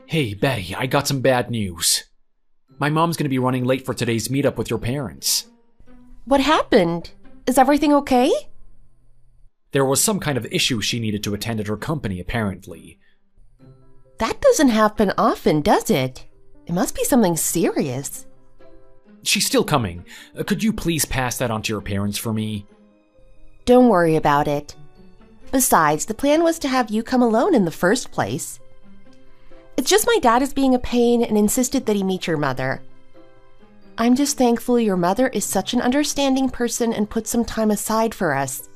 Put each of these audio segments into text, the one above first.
Hey, Betty, I got some bad news. My mom's gonna be running late for today's meetup with your parents. What happened? Is everything okay? There was some kind of issue she needed to attend at her company, apparently. That doesn't happen often, does it? It must be something serious. She's still coming. Could you please pass that on to your parents for me? Don't worry about it. Besides, the plan was to have you come alone in the first place. It's just my dad is being a pain and insisted that he meet your mother. I'm just thankful your mother is such an understanding person and put some time aside for us.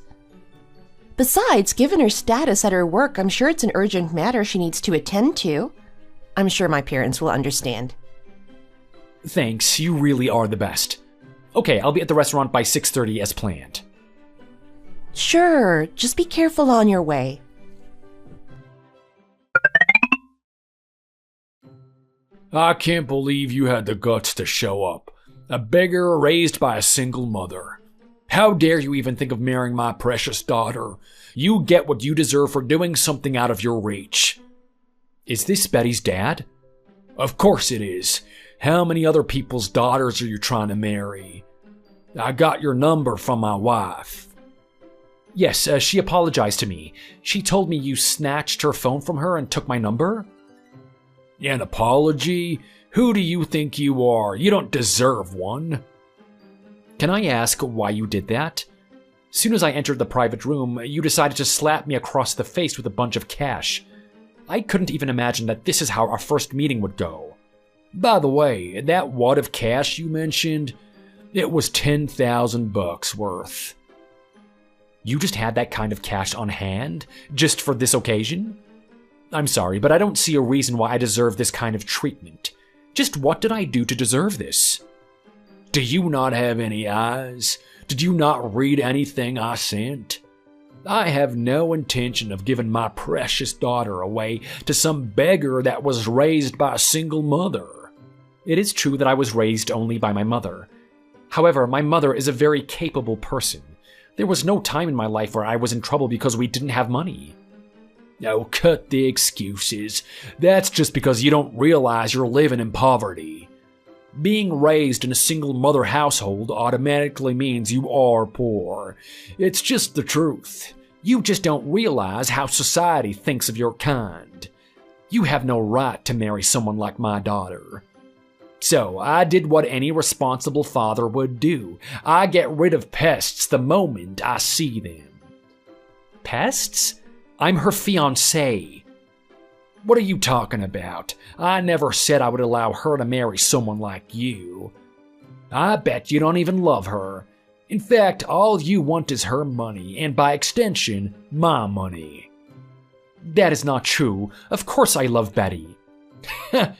Besides, given her status at her work, I'm sure it's an urgent matter she needs to attend to. I'm sure my parents will understand. Thanks, you really are the best. Okay, I'll be at the restaurant by 6:30 as planned. Sure, just be careful on your way. I can't believe you had the guts to show up. A beggar raised by a single mother. How dare you even think of marrying my precious daughter? You get what you deserve for doing something out of your reach. Is this Betty's dad? Of course it is. How many other people's daughters are you trying to marry? I got your number from my wife. Yes, she apologized to me. She told me you snatched her phone from her and took my number? An apology? Who do you think you are? You don't deserve one. Can I ask why you did that? Soon as I entered the private room, you decided to slap me across the face with a bunch of cash. I couldn't even imagine that this is how our first meeting would go. By the way, that wad of cash you mentioned, it was $10,000 worth. You just had that kind of cash on hand, just for this occasion? I'm sorry, but I don't see a reason why I deserve this kind of treatment. Just what did I do to deserve this? Do you not have any eyes? Did you not read anything I sent? I have no intention of giving my precious daughter away to some beggar that was raised by a single mother. It is true that I was raised only by my mother. However, my mother is a very capable person. There was no time in my life where I was in trouble because we didn't have money. Oh, cut the excuses. That's just because you don't realize you're living in poverty. Being raised in a single mother household automatically means you are poor. It's just the truth. You just don't realize how society thinks of your kind. You have no right to marry someone like my daughter. So I did what any responsible father would do. I get rid of pests the moment I see them. Pests? I'm her fiancé. What are you talking about? I never said I would allow her to marry someone like you. I bet you don't even love her. In fact, all you want is her money, and by extension, my money. That is not true. Of course I love Betty.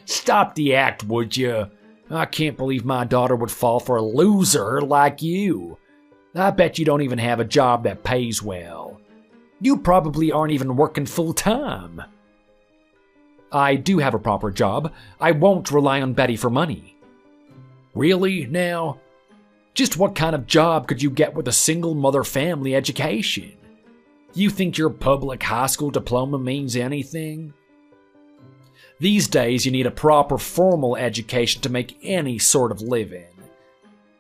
Stop the act, would you? I can't believe my daughter would fall for a loser like you. I bet you don't even have a job that pays well. You probably aren't even working full-time. I do have a proper job. I won't rely on Betty for money. Really, now? Just what kind of job could you get with a single mother family education? You think your public high school diploma means anything? These days, you need a proper formal education to make any sort of living.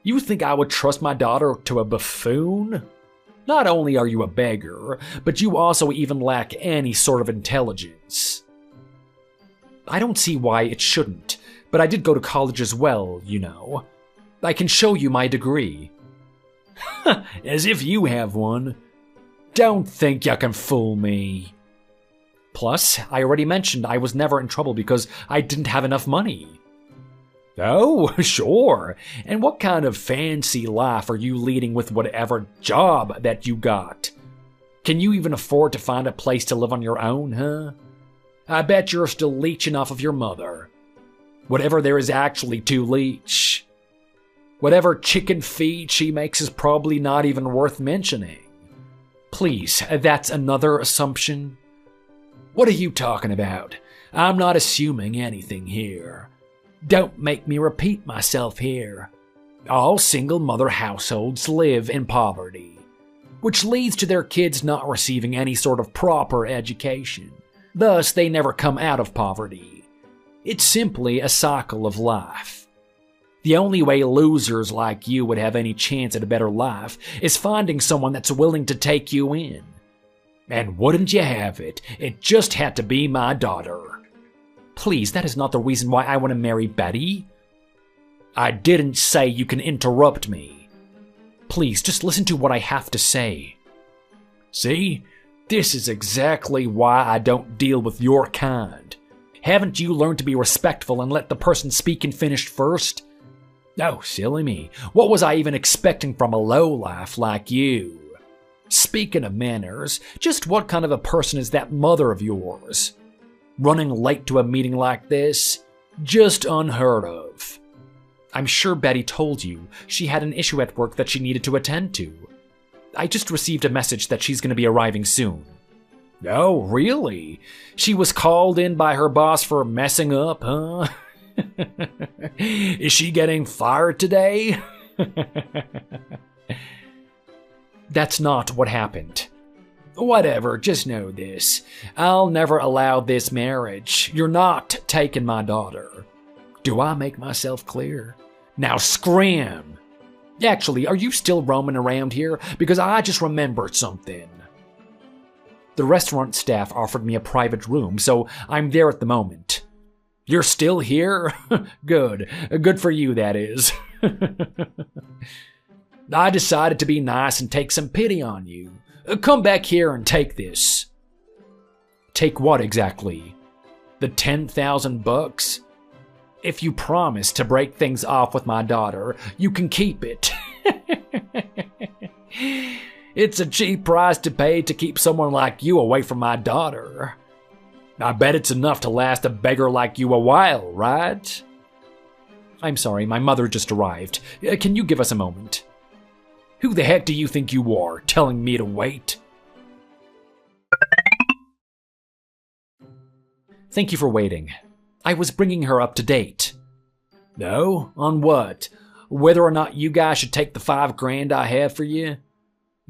You think I would trust my daughter to a buffoon? Not only are you a beggar, but you also even lack any sort of intelligence. I don't see why it shouldn't, but I did go to college as well, you know. I can show you my degree. As if you have one. Don't think you can fool me. Plus, I already mentioned I was never in trouble because I didn't have enough money. Oh, sure. And what kind of fancy life are you leading with whatever job that you got? Can you even afford to find a place to live on your own, huh? I bet you're still leeching off of your mother. Whatever there is actually to leech. Whatever chicken feed she makes is probably not even worth mentioning. Please, that's another assumption. What are you talking about? I'm not assuming anything here. Don't make me repeat myself here. All single mother households live in poverty. which leads to their kids not receiving any sort of proper education. Thus, they never come out of poverty. It's simply a cycle of life. The only way losers like you would have any chance at a better life is finding someone that's willing to take you in. And wouldn't you have it, it just had to be my daughter. Please, that is not the reason why I want to marry Betty. I didn't say you can interrupt me. Please, just listen to what I have to say. See? This is exactly why I don't deal with your kind. Haven't you learned to be respectful and let the person speak and finish first? Oh, silly me. What was I even expecting from a lowlife like you? Speaking of manners, just what kind of a person is that mother of yours? Running late to a meeting like this? Just unheard of. I'm sure Betty told you she had an issue at work that she needed to attend to. I just received a message that she's going to be arriving soon. Oh, really? She was called in by her boss for messing up, huh? Is she getting fired today? That's not what happened. Whatever, just know this. I'll never allow this marriage. You're not taking my daughter. Do I make myself clear? Now scram! Actually, are you still roaming around here? Because I just remembered something. The restaurant staff offered me a private room, so I'm there at the moment. You're still here? Good. Good for you, that is. I decided to be nice and take some pity on you. Come back here and take this. Take what exactly? The $10,000? If you promise to break things off with my daughter, you can keep it. It's a cheap price to pay to keep someone like you away from my daughter. I bet it's enough to last a beggar like you a while, right? I'm sorry, my mother just arrived. Can you give us a moment? Who the heck do you think you are, telling me to wait? Thank you for waiting. I was bringing her up to date. No? On what? Whether or not you guys should take the $5,000 I have for you?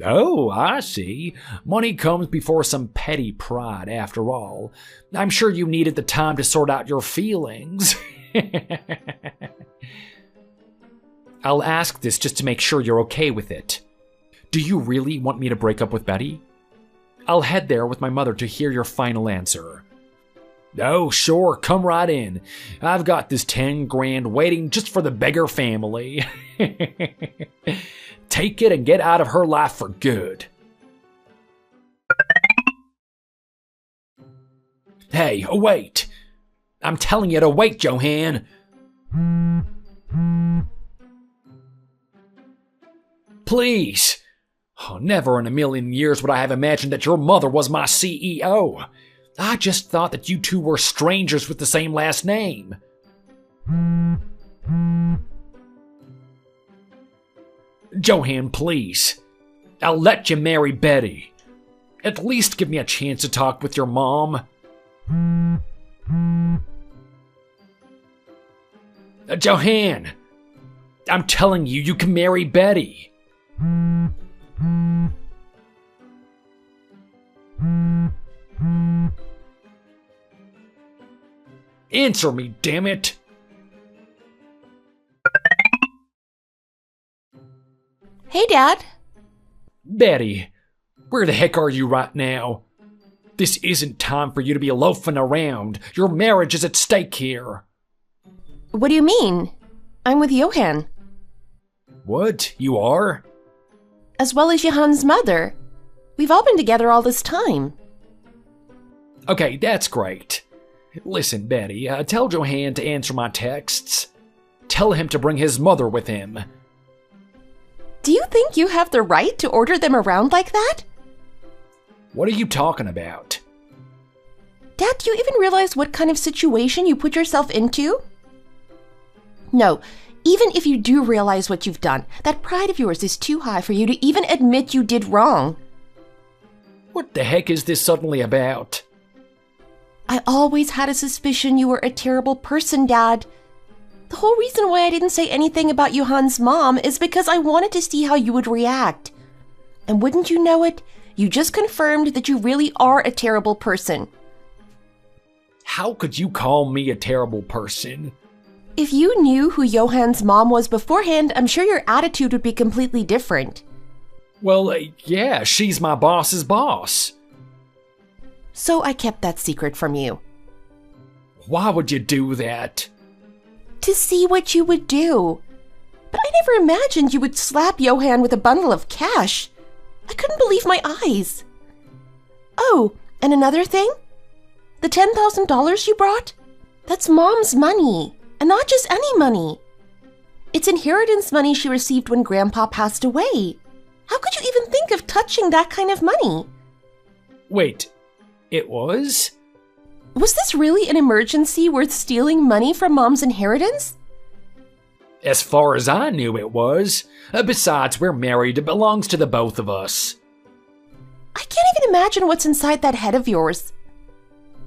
Oh, I see. Money comes before some petty pride, after all. I'm sure you needed the time to sort out your feelings. I'll ask this just to make sure you're okay with it. Do you really want me to break up with Betty? I'll head there with my mother to hear your final answer. Oh, sure, come right in. I've got this $10,000 waiting just for the beggar family. Take it and get out of her life for good. Hey, wait. I'm telling you to wait, Johann. Please. Oh, never in a million years would I have imagined that your mother was my CEO. I just thought that you two were strangers with the same last name. Johann, please. I'll let you marry Betty. At least give me a chance to talk with your mom. Johann, I'm telling you, you can marry Betty. Answer me, damn it! Hey, Dad. Betty, where the heck are you right now? This isn't time for you to be loafing around. Your marriage is at stake here. What do you mean? I'm with Johann. What? You are? As well as Johann's mother. We've all been together all this time. Okay, that's great. Listen, Betty, tell Johann to answer my texts. Tell him to bring his mother with him. Do you think you have the right to order them around like that? What are you talking about? Dad, do you even realize what kind of situation you put yourself into? No, even if you do realize what you've done, that pride of yours is too high for you to even admit you did wrong. What the heck is this suddenly about? I always had a suspicion you were a terrible person, Dad. The whole reason why I didn't say anything about Johann's mom is because I wanted to see how you would react. And wouldn't you know it, you just confirmed that you really are a terrible person. How could you call me a terrible person? If you knew who Johann's mom was beforehand, I'm sure your attitude would be completely different. Well, yeah, she's my boss's boss. So I kept that secret from you. Why would you do that? To see what you would do. But I never imagined you would slap Johann with a bundle of cash. I couldn't believe my eyes. Oh, and another thing? The $10,000 you brought? That's Mom's money, and not just any money. It's inheritance money she received when Grandpa passed away. How could you even think of touching that kind of money? Wait, it was? Was this really an emergency worth stealing money from Mom's inheritance? As far as I knew, it was. Besides, we're married. It belongs to the both of us. I can't even imagine what's inside that head of yours.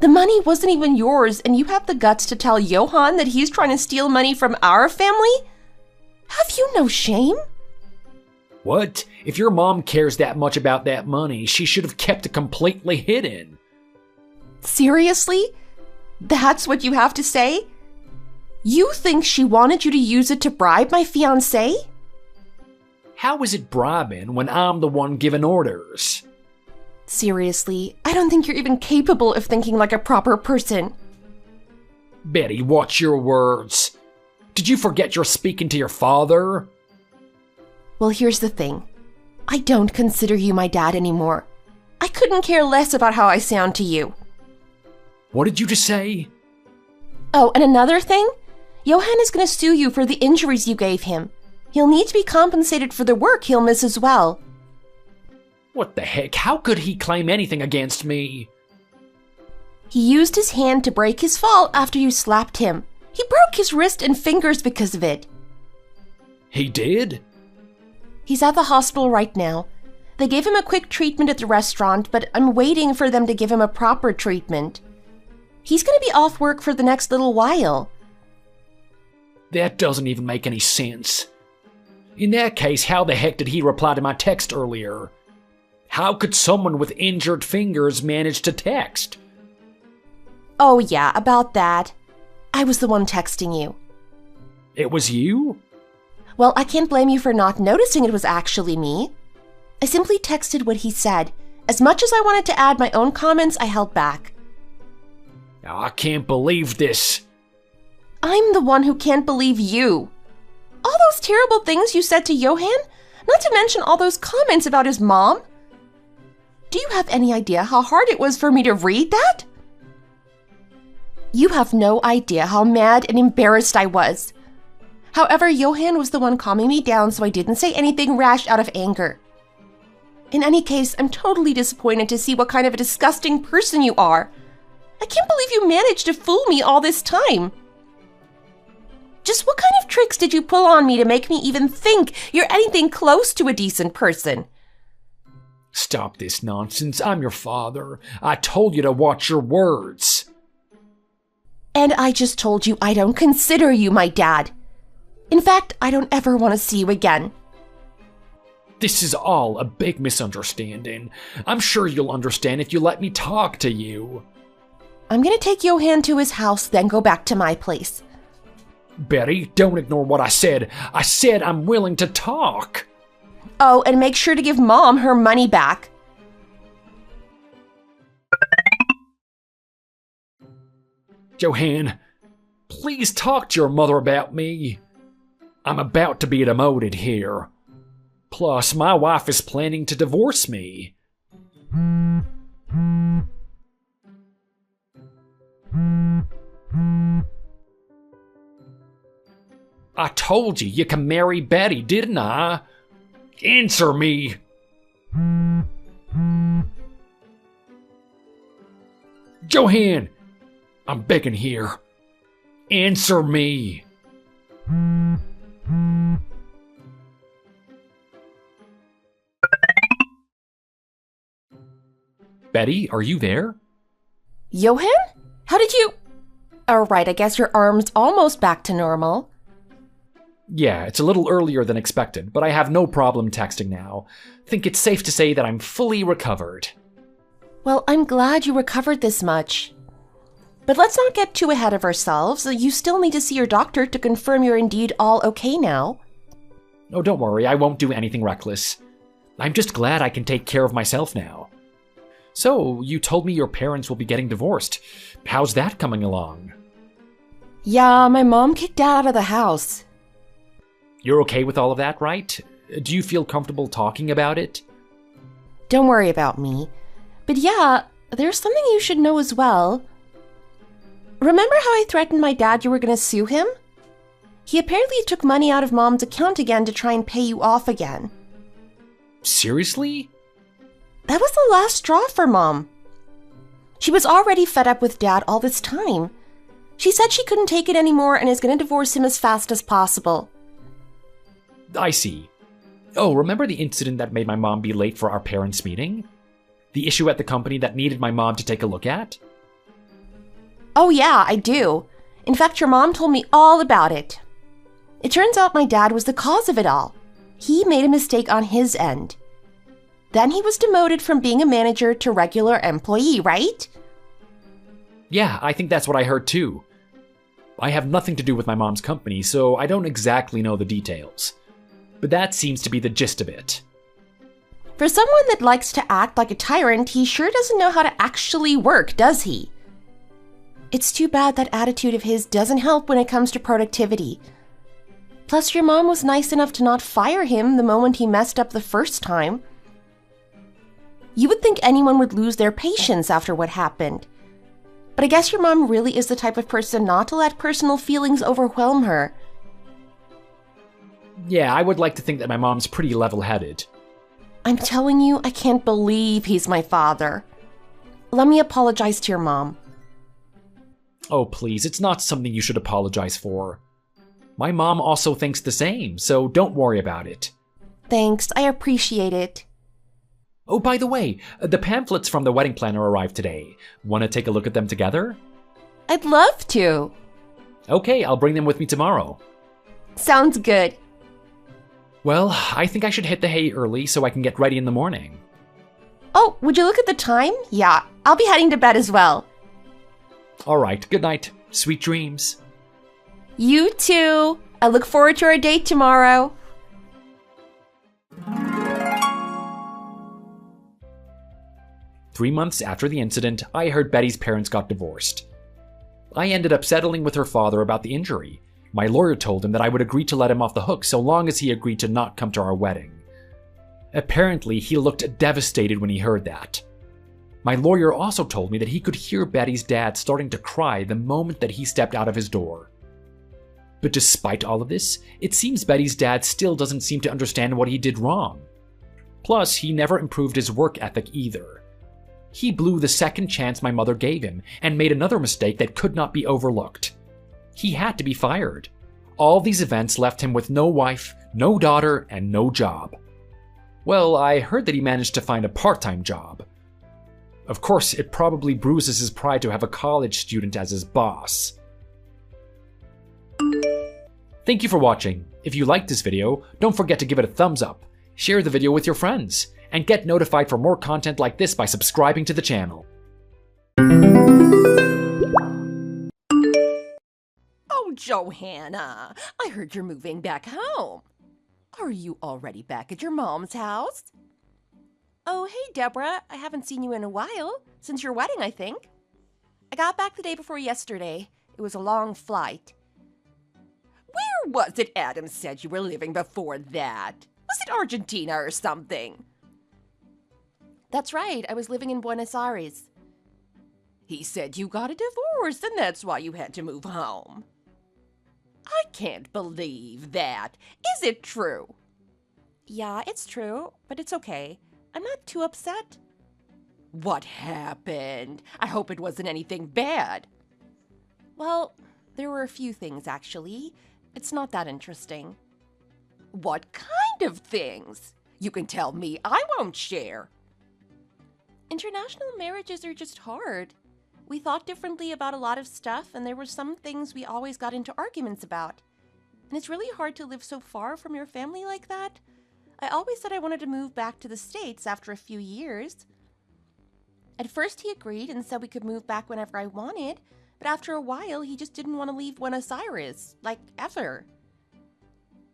The money wasn't even yours, and you have the guts to tell Johann that he's trying to steal money from our family? Have you no shame? What? If your mom cares that much about that money, she should have kept it completely hidden. Seriously? That's what you have to say? You think she wanted you to use it to bribe my fiancé? How is it bribing when I'm the one giving orders? Seriously, I don't think you're even capable of thinking like a proper person. Betty, watch your words. Did you forget you're speaking to your father? Well, here's the thing. I don't consider you my dad anymore. I couldn't care less about how I sound to you. What did you just say? Oh, and another thing? Johann is going to sue you for the injuries you gave him. He'll need to be compensated for the work he'll miss as well. What the heck? How could he claim anything against me? He used his hand to break his fall after you slapped him. He broke his wrist and fingers because of it. He did? He's at the hospital right now. They gave him a quick treatment at the restaurant, but I'm waiting for them to give him a proper treatment. He's going to be off work for the next little while. That doesn't even make any sense. In that case, how the heck did he reply to my text earlier? How could someone with injured fingers manage to text? Oh yeah, about that. I was the one texting you. It was you? Well, I can't blame you for not noticing it was actually me. I simply texted what he said. As much as I wanted to add my own comments, I held back. I can't believe this. I'm the one who can't believe you. All those terrible things you said to Johann, not to mention all those comments about his mom. Do you have any idea how hard it was for me to read that? You have no idea how mad and embarrassed I was. However, Johann was the one calming me down, so I didn't say anything rash out of anger. In any case, I'm totally disappointed to see what kind of a disgusting person you are. I can't believe you managed to fool me all this time. Just what kind of tricks did you pull on me to make me even think you're anything close to a decent person? Stop this nonsense. I'm your father. I told you to watch your words. And I just told you I don't consider you my dad. In fact, I don't ever want to see you again. This is all a big misunderstanding. I'm sure you'll understand if you let me talk to you. I'm gonna take Johann to his house, then go back to my place. Betty, don't ignore what I said. I said I'm willing to talk. Oh, and make sure to give Mom her money back. Johann, please talk to your mother about me. I'm about to be demoted here. Plus, my wife is planning to divorce me. I told you can marry Betty, didn't I? Answer me. Johann, I'm begging here. Answer me. Betty, are you there? Johann? How did you... Oh, right, I guess your arm's almost back to normal. Yeah, it's a little earlier than expected, but I have no problem texting now. Think it's safe to say that I'm fully recovered. Well, I'm glad you recovered this much. But let's not get too ahead of ourselves. You still need to see your doctor to confirm you're indeed all okay now. Oh, don't worry, I won't do anything reckless. I'm just glad I can take care of myself now. So, you told me your parents will be getting divorced. How's that coming along? Yeah, my mom kicked Dad out of the house. You're okay with all of that, right? Do you feel comfortable talking about it? Don't worry about me. But yeah, there's something you should know as well. Remember how I threatened my dad you were going to sue him? He apparently took money out of Mom's account again to try and pay you off again. Seriously? That was the last straw for Mom. She was already fed up with Dad all this time. She said she couldn't take it anymore and is going to divorce him as fast as possible. I see. Oh, remember the incident that made my mom be late for our parents' meeting? The issue at the company that needed my mom to take a look at? Oh yeah, I do. In fact, your mom told me all about it. It turns out my dad was the cause of it all. He made a mistake on his end. Then he was demoted from being a manager to regular employee, right? Yeah, I think that's what I heard too. I have nothing to do with my mom's company, so I don't exactly know the details. But that seems to be the gist of it. For someone that likes to act like a tyrant, he sure doesn't know how to actually work, does he? It's too bad that attitude of his doesn't help when it comes to productivity. Plus, your mom was nice enough to not fire him the moment he messed up the first time. You would think anyone would lose their patience after what happened. But I guess your mom really is the type of person not to let personal feelings overwhelm her. Yeah, I would like to think that my mom's pretty level-headed. I'm telling you, I can't believe he's my father. Let me apologize to your mom. Oh, please, it's not something you should apologize for. My mom also thinks the same, so don't worry about it. Thanks, I appreciate it. Oh, by the way, the pamphlets from the wedding planner arrived today. Want to take a look at them together? I'd love to. Okay, I'll bring them with me tomorrow. Sounds good. Well, I think I should hit the hay early so I can get ready in the morning. Oh, would you look at the time? Yeah, I'll be heading to bed as well. All right, good night. Sweet dreams. You too. I look forward to our date tomorrow. Three months after the incident, I heard Betty's parents got divorced. I ended up settling with her father about the injury. My lawyer told him that I would agree to let him off the hook so long as he agreed to not come to our wedding. Apparently, he looked devastated when he heard that. My lawyer also told me that he could hear Betty's dad starting to cry the moment that he stepped out of his door. But despite all of this, it seems Betty's dad still doesn't seem to understand what he did wrong. Plus, he never improved his work ethic either. He blew the second chance my mother gave him and made another mistake that could not be overlooked. He had to be fired. All these events left him with no wife, no daughter, and no job. Well, I heard that he managed to find a part-time job. Of course, it probably bruises his pride to have a college student as his boss. Thank you for watching. If you liked this video, don't forget to give it a thumbs up, share the video with your friends, and get notified for more content like this by subscribing to the channel. Oh, Johanna, I heard you're moving back home. Are you already back at your mom's house? Oh, hey, Deborah. I haven't seen you in a while. Since your wedding, I think. I got back the day before yesterday. It was a long flight. Where was it Adam said you were living before that? Was it Argentina or something? That's right. I was living in Buenos Aires. He said you got a divorce and that's why you had to move home. I can't believe that. Is it true? Yeah, it's true, but it's okay. I'm not too upset. What happened? I hope it wasn't anything bad. Well, there were a few things, actually. It's not that interesting. What kind of things? You can tell me. I won't share. International marriages are just hard. We thought differently about a lot of stuff, and there were some things we always got into arguments about. And it's really hard to live so far from your family like that. I always said I wanted to move back to the States after a few years. At first he agreed and said we could move back whenever I wanted, but after a while he just didn't want to leave Buenos Aires, like ever.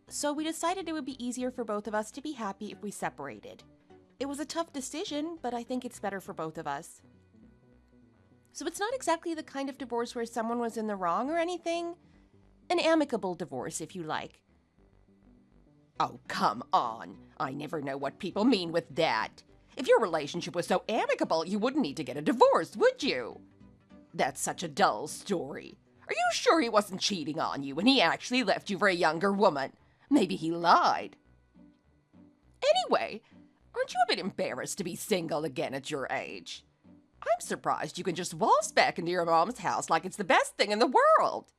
So we decided it would be easier for both of us to be happy if we separated. It was a tough decision, but I think it's better for both of us. So it's not exactly the kind of divorce where someone was in the wrong or anything. An amicable divorce, if you like. Oh, come on. I never know what people mean with that. If your relationship was so amicable, you wouldn't need to get a divorce, would you? That's such a dull story. Are you sure he wasn't cheating on you when he actually left you for a younger woman? Maybe he lied. Anyway, aren't you a bit embarrassed to be single again at your age? I'm surprised you can just waltz back into your mom's house like it's the best thing in the world.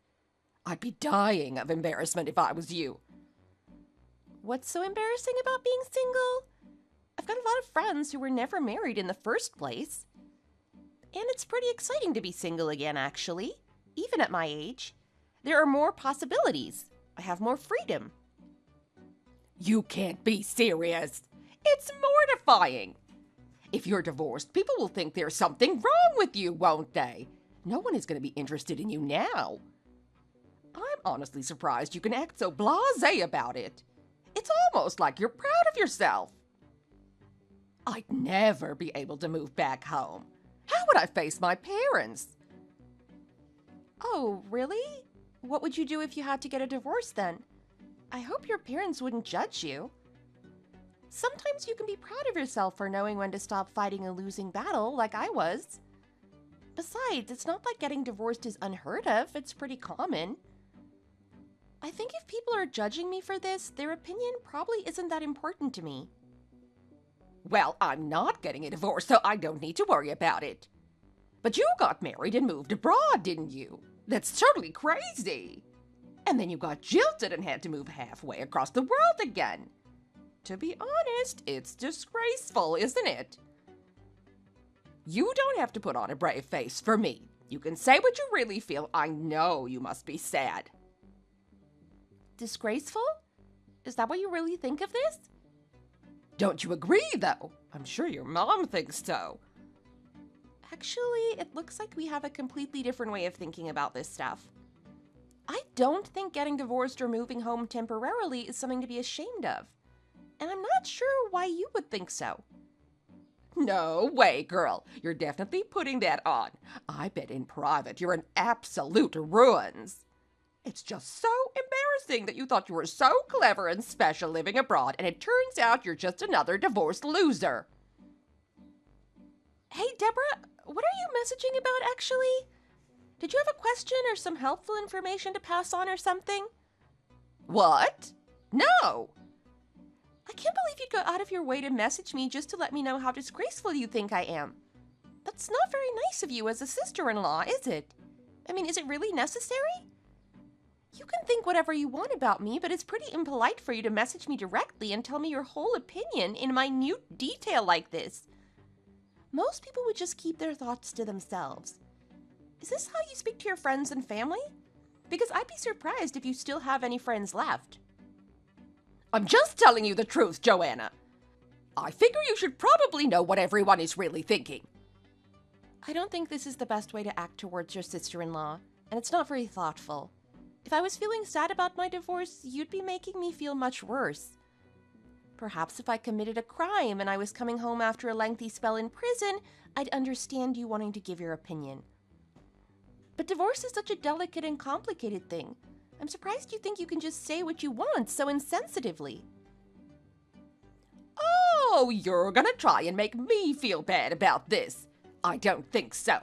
I'd be dying of embarrassment if I was you. What's so embarrassing about being single? I've got a lot of friends who were never married in the first place. And it's pretty exciting to be single again, actually. Even at my age. There are more possibilities. I have more freedom. You can't be serious. It's mortifying. If you're divorced, people will think there's something wrong with you, won't they? No one is going to be interested in you now. I'm honestly surprised you can act so blasé about it. It's almost like you're proud of yourself. I'd never be able to move back home. How would I face my parents? Oh, really? What would you do if you had to get a divorce then? I hope your parents wouldn't judge you. Sometimes you can be proud of yourself for knowing when to stop fighting a losing battle like I was. Besides, it's not like getting divorced is unheard of. It's pretty common. I think if people are judging me for this, their opinion probably isn't that important to me. Well, I'm not getting a divorce, so I don't need to worry about it. But you got married and moved abroad, didn't you? That's totally crazy. And then you got jilted and had to move halfway across the world again. To be honest, it's disgraceful, isn't it? You don't have to put on a brave face for me. You can say what you really feel. I know you must be sad. Disgraceful? Is that what you really think of this? Don't you agree, though? I'm sure your mom thinks so. Actually, it looks like we have a completely different way of thinking about this stuff. I don't think getting divorced or moving home temporarily is something to be ashamed of. And I'm not sure why you would think so. No way, girl. You're definitely putting that on. I bet in private you're in absolute ruins. It's just so embarrassing that you thought you were so clever and special living abroad, and it turns out you're just another divorced loser. Hey, Deborah, what are you messaging about, actually? Did you have a question or some helpful information to pass on or something? What? No. I can't believe you'd go out of your way to message me just to let me know how disgraceful you think I am. That's not very nice of you as a sister-in-law, is it? I mean, is it really necessary? You can think whatever you want about me, but it's pretty impolite for you to message me directly and tell me your whole opinion in minute detail like this. Most people would just keep their thoughts to themselves. Is this how you speak to your friends and family? Because I'd be surprised if you still have any friends left. I'm just telling you the truth, Joanna. I figure you should probably know what everyone is really thinking. I don't think this is the best way to act towards your sister-in-law, and it's not very thoughtful. If I was feeling sad about my divorce, you'd be making me feel much worse. Perhaps if I committed a crime and I was coming home after a lengthy spell in prison, I'd understand you wanting to give your opinion. But divorce is such a delicate and complicated thing. I'm surprised you think you can just say what you want so insensitively. Oh, you're gonna try and make me feel bad about this. I don't think so.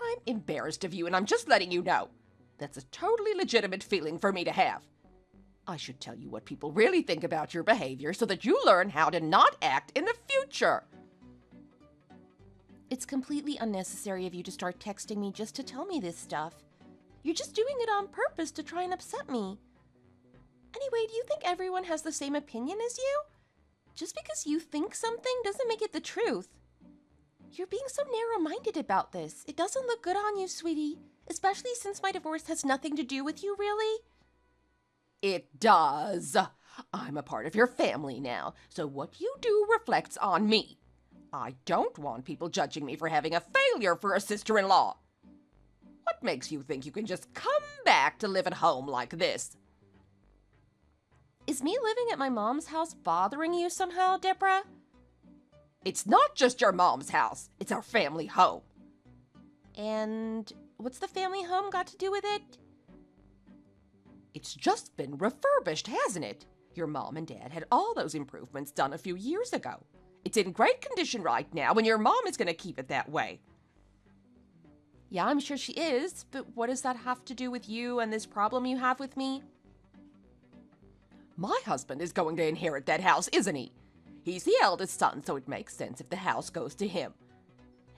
I'm embarrassed of you, and I'm just letting you know. That's a totally legitimate feeling for me to have. I should tell you what people really think about your behavior so that you learn how to not act in the future. It's completely unnecessary of you to start texting me just to tell me this stuff. You're just doing it on purpose to try and upset me. Anyway, do you think everyone has the same opinion as you? Just because you think something doesn't make it the truth. You're being so narrow-minded about this. It doesn't look good on you, sweetie. Especially since my divorce has nothing to do with you, really. It does. I'm a part of your family now, so what you do reflects on me. I don't want people judging me for having a failure for a sister-in-law. What makes you think you can just come back to live at home like this? Is me living at my mom's house bothering you somehow, Deborah? It's not just your mom's house. It's our family home. And what's the family home got to do with it? It's just been refurbished, hasn't it? Your mom and dad had all those improvements done a few years ago. It's in great condition right now, and your mom is going to keep it that way. Yeah, I'm sure she is, but what does that have to do with you and this problem you have with me? My husband is going to inherit that house, isn't he? He's the eldest son, so it makes sense if the house goes to him.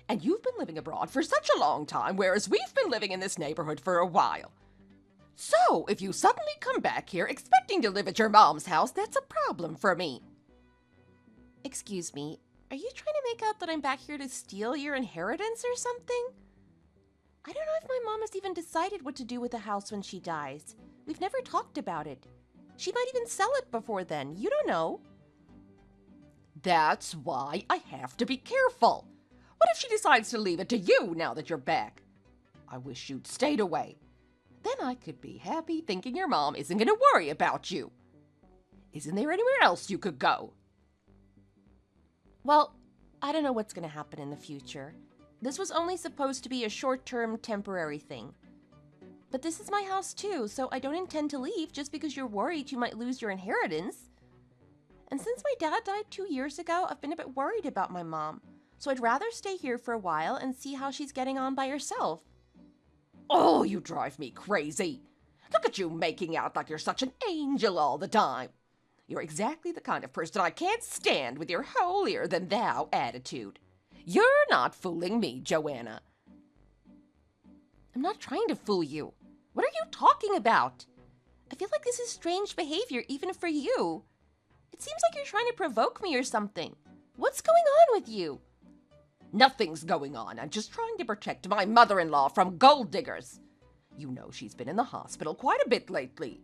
And you've been living abroad for such a long time, whereas we've been living in this neighborhood for a while. So, if you suddenly come back here expecting to live at your mom's house, that's a problem for me. Excuse me, are you trying to make out that I'm back here to steal your inheritance or something? I don't know if my mom has even decided what to do with the house when she dies. We've never talked about it. She might even sell it before then. You don't know. That's why I have to be careful. What if she decides to leave it to you now that you're back? I wish you'd stayed away. Then I could be happy thinking your mom isn't going to worry about you. Isn't there anywhere else you could go? Well, I don't know what's going to happen in the future. This was only supposed to be a short-term, temporary thing. But this is my house too, so I don't intend to leave just because you're worried you might lose your inheritance. And since my dad died 2 years ago, I've been a bit worried about my mom. So I'd rather stay here for a while and see how she's getting on by herself. Oh, you drive me crazy. Look at you making out like you're such an angel all the time. You're exactly the kind of person I can't stand with your holier-than-thou attitude. You're not fooling me, Joanna. I'm not trying to fool you. What are you talking about? I feel like this is strange behavior even for you. It seems like you're trying to provoke me or something. What's going on with you? Nothing's going on. I'm just trying to protect my mother-in-law from gold diggers. You know she's been in the hospital quite a bit lately.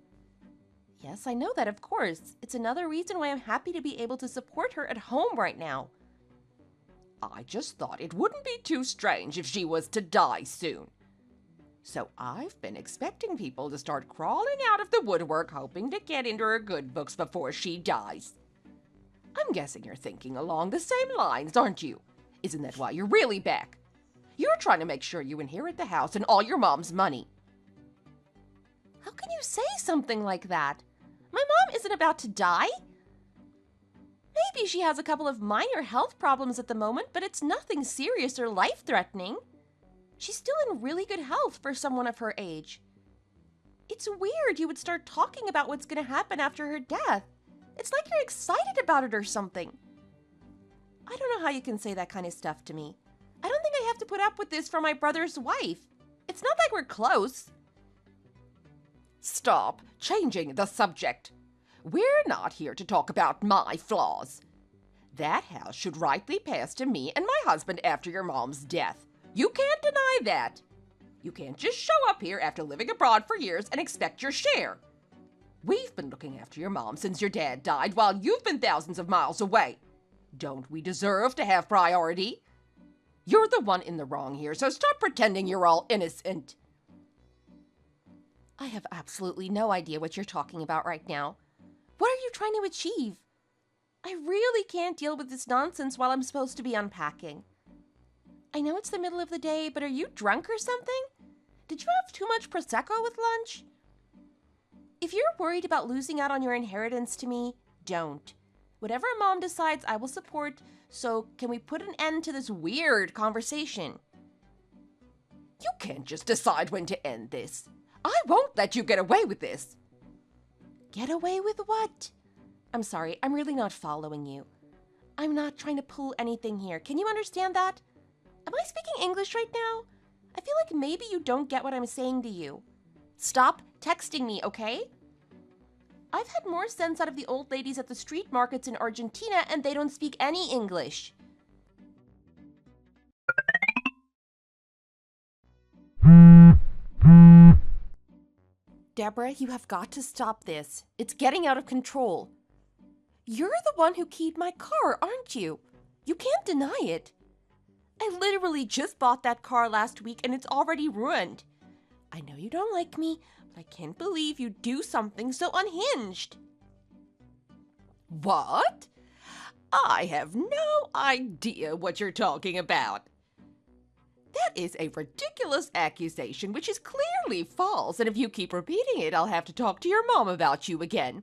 Yes, I know that, of course. It's another reason why I'm happy to be able to support her at home right now. I just thought it wouldn't be too strange if she was to die soon. So I've been expecting people to start crawling out of the woodwork hoping to get into her good books before she dies. I'm guessing you're thinking along the same lines, aren't you? Isn't that why you're really back? You're trying to make sure you inherit the house and all your mom's money. How can you say something like that? My mom isn't about to die. Maybe she has a couple of minor health problems at the moment, but it's nothing serious or life-threatening. She's still in really good health for someone of her age. It's weird you would start talking about what's going to happen after her death. It's like you're excited about it or something. I don't know how you can say that kind of stuff to me. I don't think I have to put up with this for my brother's wife. It's not like we're close. Stop changing the subject. We're not here to talk about my flaws. That house should rightly pass to me and my husband after your mom's death. You can't deny that. You can't just show up here after living abroad for years and expect your share. We've been looking after your mom since your dad died while you've been thousands of miles away. Don't we deserve to have priority? You're the one in the wrong here, so stop pretending you're all innocent. I have absolutely no idea what you're talking about right now. What are you trying to achieve? I really can't deal with this nonsense while I'm supposed to be unpacking. I know it's the middle of the day, but are you drunk or something? Did you have too much Prosecco with lunch? If you're worried about losing out on your inheritance to me, don't. Whatever Mom decides, I will support, so can we put an end to this weird conversation? You can't just decide when to end this. I won't let you get away with this. Get away with what? I'm sorry, I'm really not following you. I'm not trying to pull anything here. Can you understand that? Am I speaking English right now? I feel like maybe you don't get what I'm saying to you. Stop texting me, okay? I've had more sense out of the old ladies at the street markets in Argentina, and they don't speak any English. Deborah, you have got to stop this. It's getting out of control. You're the one who keyed my car, aren't you? You can't deny it. I literally just bought that car last week and it's already ruined. I know you don't like me, but I can't believe you do something so unhinged. What? I have no idea what you're talking about. That is a ridiculous accusation which is clearly false, and if you keep repeating it, I'll have to talk to your mom about you again.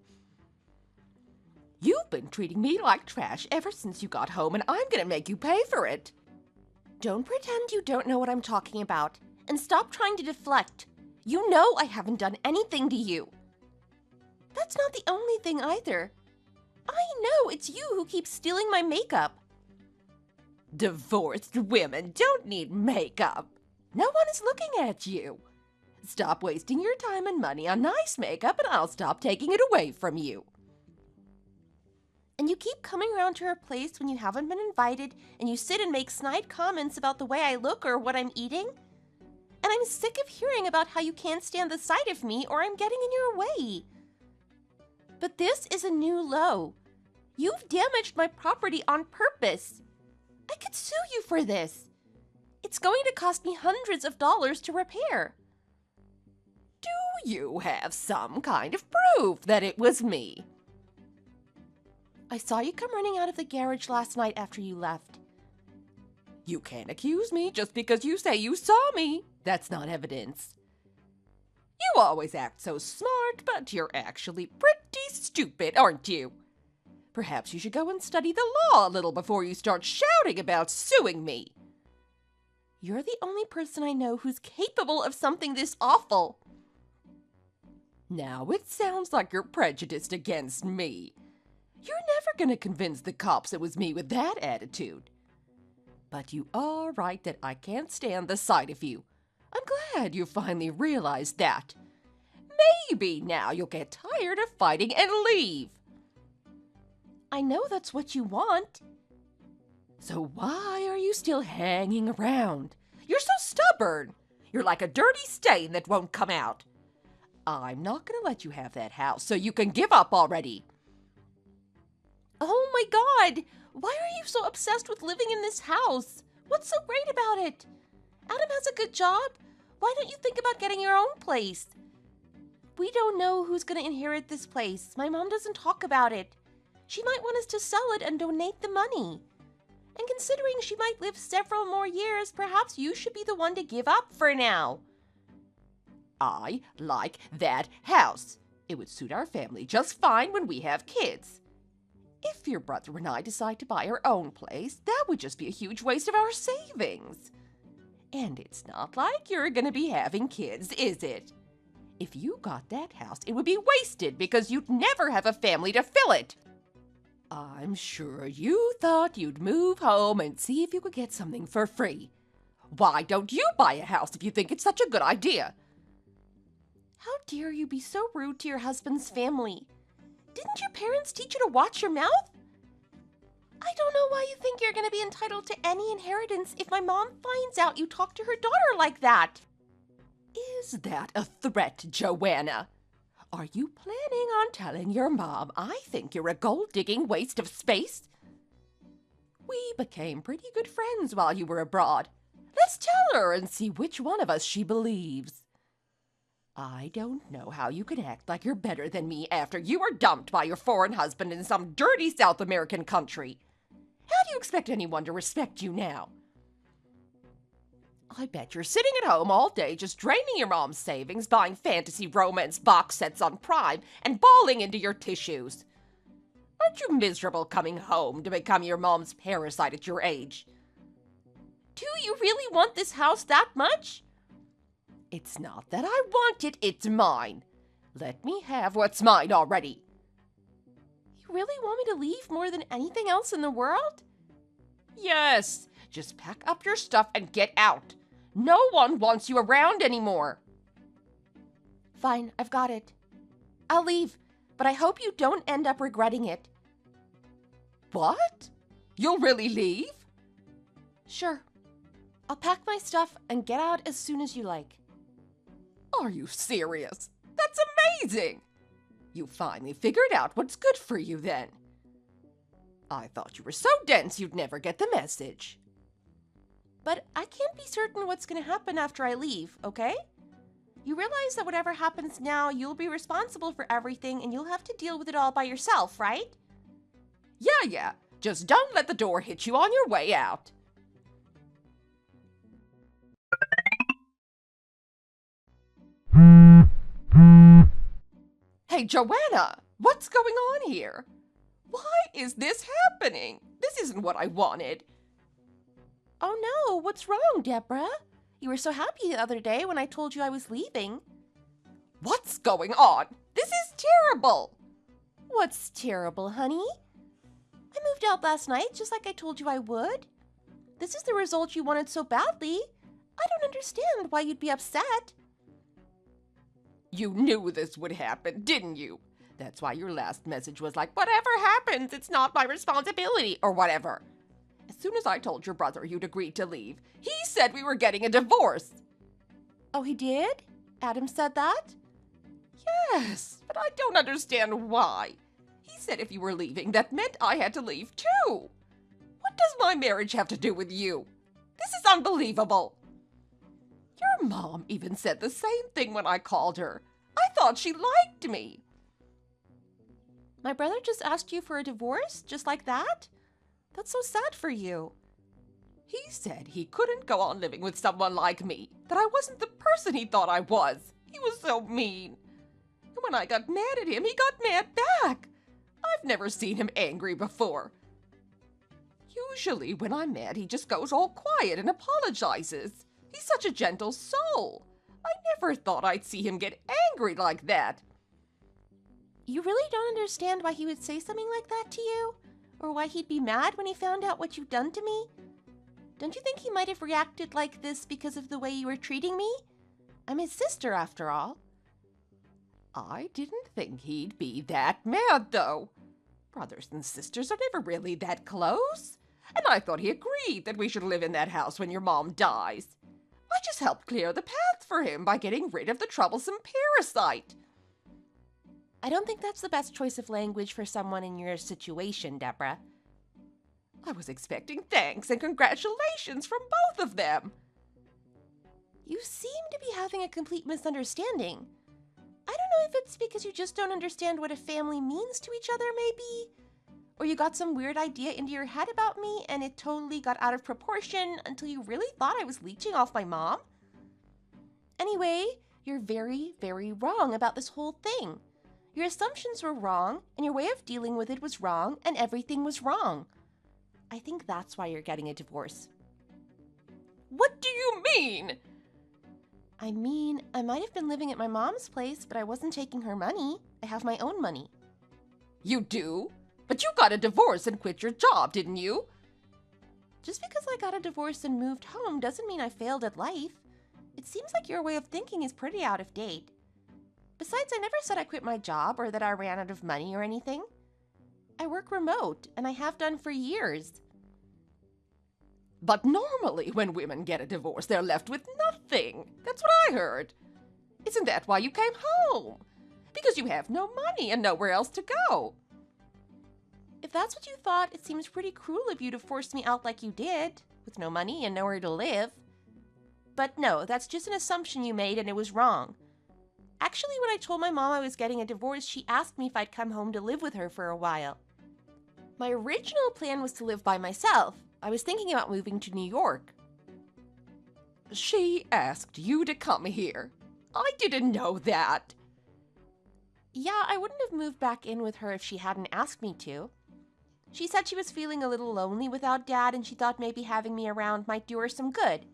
You've been treating me like trash ever since you got home, and I'm gonna make you pay for it. Don't pretend you don't know what I'm talking about, and stop trying to deflect. You know I haven't done anything to you. That's not the only thing either. I know it's you who keeps stealing my makeup. Divorced women don't need makeup. No one is looking at you. Stop wasting your time and money on nice makeup, and I'll stop taking it away from you. And you keep coming around to her place when you haven't been invited, and you sit and make snide comments about the way I look or what I'm eating. And I'm sick of hearing about how you can't stand the sight of me or I'm getting in your way. But this is a new low. You've damaged my property on purpose. I could sue you for this. It's going to cost me hundreds of dollars to repair. Do you have some kind of proof that it was me? I saw you come running out of the garage last night after you left. You can't accuse me just because you say you saw me. That's not evidence. You always act so smart, but you're actually pretty stupid, aren't you? Perhaps you should go and study the law a little before you start shouting about suing me. You're the only person I know who's capable of something this awful. Now it sounds like you're prejudiced against me. You're never going to convince the cops it was me with that attitude. But you are right that I can't stand the sight of you. I'm glad you finally realized that. Maybe now you'll get tired of fighting and leave. I know that's what you want. So why are you still hanging around? You're so stubborn. You're like a dirty stain that won't come out. I'm not going to let you have that house, so you can give up already. Oh my God! Why are you so obsessed with living in this house? What's so great about it? Adam has a good job. Why don't you think about getting your own place? We don't know who's going to inherit this place. My mom doesn't talk about it. She might want us to sell it and donate the money. And considering she might live several more years, perhaps you should be the one to give up for now. I like that house. It would suit our family just fine when we have kids. If your brother and I decide to buy our own place, that would just be a huge waste of our savings. And it's not like you're going to be having kids, is it? If you got that house, it would be wasted because you'd never have a family to fill it. I'm sure you thought you'd move home and see if you could get something for free. Why don't you buy a house if you think it's such a good idea? How dare you be so rude to your husband's family? Didn't your parents teach you to watch your mouth? I don't know why you think you're going to be entitled to any inheritance if my mom finds out you talk to her daughter like that. Is that a threat, Joanna? Are you planning on telling your mom I think you're a gold-digging waste of space? We became pretty good friends while you were abroad. Let's tell her and see which one of us she believes. I don't know how you can act like you're better than me after you were dumped by your foreign husband in some dirty South American country. How do you expect anyone to respect you now? I bet you're sitting at home all day just draining your mom's savings, buying fantasy romance box sets on Prime, and bawling into your tissues. Aren't you miserable coming home to become your mom's parasite at your age? Do you really want this house that much? It's not that I want it, it's mine. Let me have what's mine already. You really want me to leave more than anything else in the world? Yes, just pack up your stuff and get out. No one wants you around anymore. Fine, I've got it. I'll leave, but I hope you don't end up regretting it. What? You'll really leave? Sure. I'll pack my stuff and get out as soon as you like. Are you serious? That's amazing! You finally figured out what's good for you then. I thought you were so dense you'd never get the message. But I can't be certain what's going to happen after I leave, okay? You realize that whatever happens now, you'll be responsible for everything and you'll have to deal with it all by yourself, right? Yeah. Just don't let the door hit you on your way out. Hey, Joanna, what's going on here? Why is this happening? This isn't what I wanted. Oh no, what's wrong, Deborah? You were so happy the other day when I told you I was leaving. What's going on? This is terrible. What's terrible, honey? I moved out last night just like I told you I would. This is the result you wanted so badly. I don't understand why you'd be upset. You knew this would happen, didn't you? That's why your last message was like, whatever happens, it's not my responsibility, or whatever. As soon as I told your brother you'd agreed to leave, he said we were getting a divorce. Oh, he did? Adam said that? Yes, but I don't understand why. He said if you were leaving, that meant I had to leave too. What does my marriage have to do with you? This is unbelievable. Your mom even said the same thing when I called her. I thought she liked me. My brother just asked you for a divorce, just like that? That's so sad for you. He said he couldn't go on living with someone like me, that I wasn't the person he thought I was. He was so mean. And when I got mad at him, he got mad back. I've never seen him angry before. Usually when I'm mad, he just goes all quiet and apologizes. He's such a gentle soul. I never thought I'd see him get angry like that. You really don't understand why he would say something like that to you? Or why he'd be mad when he found out what you'd done to me? Don't you think he might have reacted like this because of the way you were treating me? I'm his sister, after all. I didn't think he'd be that mad, though. Brothers and sisters are never really that close. And I thought he agreed that we should live in that house when your mom dies. I just helped clear the path for him by getting rid of the troublesome parasite. I don't think that's the best choice of language for someone in your situation, Deborah. I was expecting thanks and congratulations from both of them. You seem to be having a complete misunderstanding. I don't know if it's because you just don't understand what a family means to each other, maybe. Or you got some weird idea into your head about me and it totally got out of proportion until you really thought I was leeching off my mom. Anyway, you're very, very wrong about this whole thing. Your assumptions were wrong, and your way of dealing with it was wrong, and everything was wrong. I think that's why you're getting a divorce. What do you mean? I mean, I might have been living at my mom's place, but I wasn't taking her money. I have my own money. You do? But you got a divorce and quit your job, didn't you? Just because I got a divorce and moved home doesn't mean I failed at life. It seems like your way of thinking is pretty out of date. Besides, I never said I quit my job or that I ran out of money or anything. I work remote, and I have done for years. But normally when women get a divorce, they're left with nothing. That's what I heard. Isn't that why you came home? Because you have no money and nowhere else to go. If that's what you thought, it seems pretty cruel of you to force me out like you did, with no money and nowhere to live. But no, that's just an assumption you made, and it was wrong. Actually, when I told my mom I was getting a divorce, she asked me if I'd come home to live with her for a while. My original plan was to live by myself. I was thinking about moving to New York. She asked you to come here. I didn't know that. Yeah, I wouldn't have moved back in with her if she hadn't asked me to. She said she was feeling a little lonely without Dad, and she thought maybe having me around might do her some good.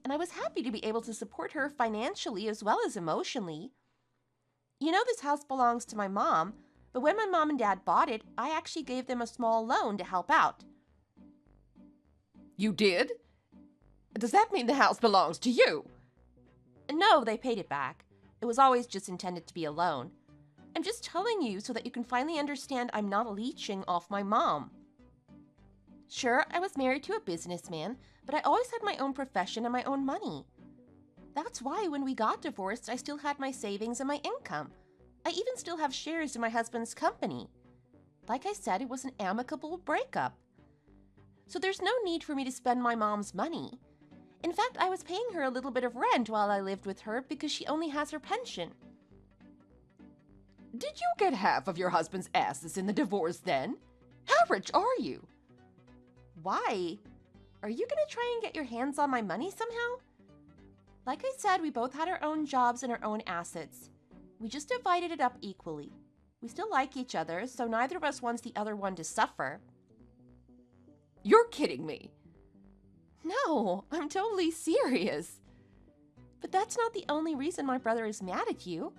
And I was happy to be able to support her financially as well as emotionally. You know, this house belongs to my mom, but when my mom and Dad bought it, I actually gave them a small loan to help out. You did? Does that mean the house belongs to you? No, they paid it back. It was always just intended to be a loan. I'm just telling you so that you can finally understand I'm not leeching off my mom. Sure, I was married to a businessman, but I always had my own profession and my own money. That's why when we got divorced, I still had my savings and my income. I even still have shares in my husband's company. Like I said, it was an amicable breakup. So there's no need for me to spend my mom's money. In fact, I was paying her a little bit of rent while I lived with her because she only has her pension. Did you get half of your husband's assets in the divorce then? How rich are you? Why? Are you going to try and get your hands on my money somehow? Like I said, we both had our own jobs and our own assets. We just divided it up equally. We still like each other, so neither of us wants the other one to suffer. You're kidding me. No, I'm totally serious. But that's not the only reason my brother is mad at you.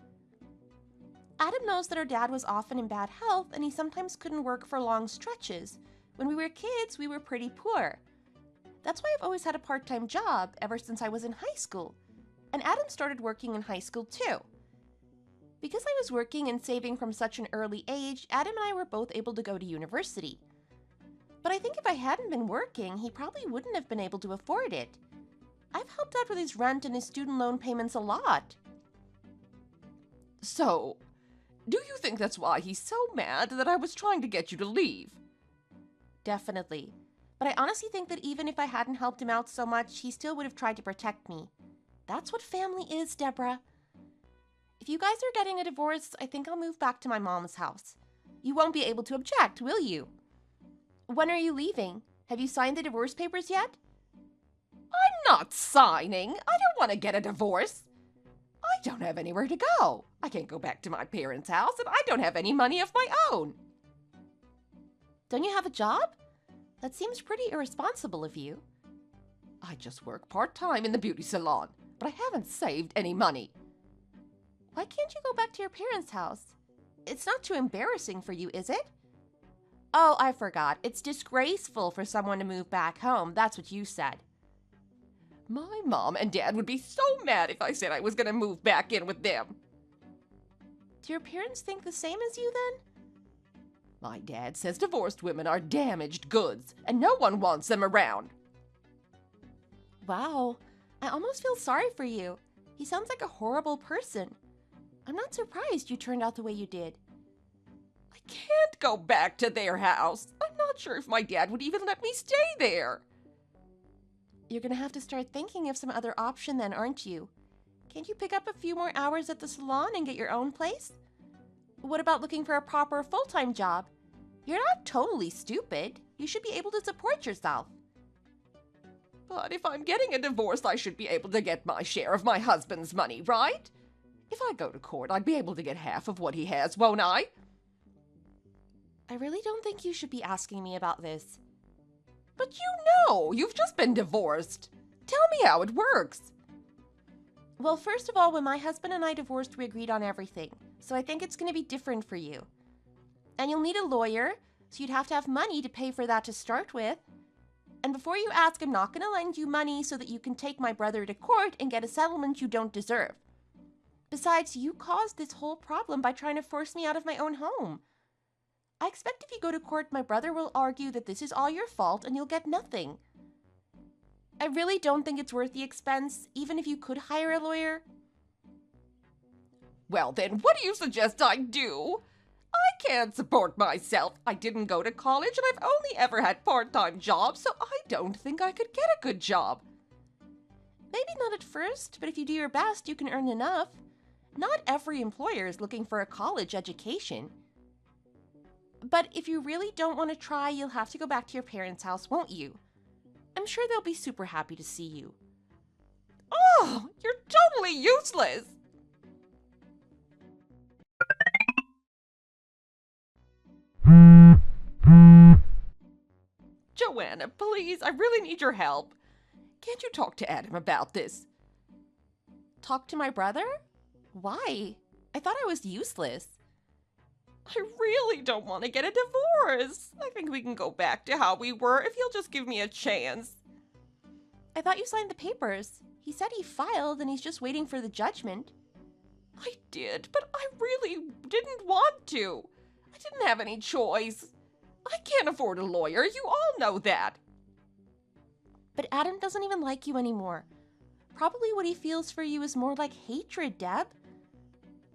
Adam knows that our dad was often in bad health and he sometimes couldn't work for long stretches. When we were kids, we were pretty poor. That's why I've always had a part-time job ever since I was in high school. And Adam started working in high school too. Because I was working and saving from such an early age, Adam and I were both able to go to university. But I think if I hadn't been working, he probably wouldn't have been able to afford it. I've helped out with his rent and his student loan payments a lot. So, do you think that's why he's so mad that I was trying to get you to leave? Definitely. But I honestly think that even if I hadn't helped him out so much, he still would have tried to protect me. That's what family is, Deborah. If you guys are getting a divorce, I think I'll move back to my mom's house. You won't be able to object, will you? When are you leaving? Have you signed the divorce papers yet? I'm not signing. I don't want to get a divorce. I don't have anywhere to go. I can't go back to my parents' house, and I don't have any money of my own. Don't you have a job? That seems pretty irresponsible of you. I just work part-time in the beauty salon, but I haven't saved any money. Why can't you go back to your parents' house? It's not too embarrassing for you, is it? Oh, I forgot. It's disgraceful for someone to move back home. That's what you said. My mom and dad would be so mad if I said I was going to move back in with them. Do your parents think the same as you then? My dad says divorced women are damaged goods, and no one wants them around. Wow, I almost feel sorry for you. He sounds like a horrible person. I'm not surprised you turned out the way you did. I can't go back to their house. I'm not sure if my dad would even let me stay there. You're gonna have to start thinking of some other option then, aren't you? Can't you pick up a few more hours at the salon and get your own place? What about looking for a proper full-time job? You're not totally stupid. You should be able to support yourself. But if I'm getting a divorce, I should be able to get my share of my husband's money, right? If I go to court, I'd be able to get half of what he has, won't I? I really don't think you should be asking me about this. But you've just been divorced. Tell me how it works. Well, first of all, when my husband and I divorced, we agreed on everything. So I think it's going to be different for you. And you'll need a lawyer, so you'd have to have money to pay for that to start with. And before you ask, I'm not going to lend you money so that you can take my brother to court and get a settlement you don't deserve. Besides, you caused this whole problem by trying to force me out of my own home. I expect if you go to court, my brother will argue that this is all your fault and you'll get nothing. I really don't think it's worth the expense, even if you could hire a lawyer. Well then, what do you suggest I do? I can't support myself. I didn't go to college and I've only ever had part-time jobs, so I don't think I could get a good job. Maybe not at first, but if you do your best, you can earn enough. Not every employer is looking for a college education. But if you really don't want to try, you'll have to go back to your parents' house, won't you? I'm sure they'll be super happy to see you. Oh, you're totally useless! Joanna, please, I really need your help. Can't you talk to Adam about this? Talk to my brother? Why? I thought I was useless. I really don't want to get a divorce. I think we can go back to how we were if you'll just give me a chance. I thought you signed the papers. He said he filed and he's just waiting for the judgment. I did, but I really didn't want to. I didn't have any choice. I can't afford a lawyer. You all know that. But Adam doesn't even like you anymore. Probably what he feels for you is more like hatred, Deb.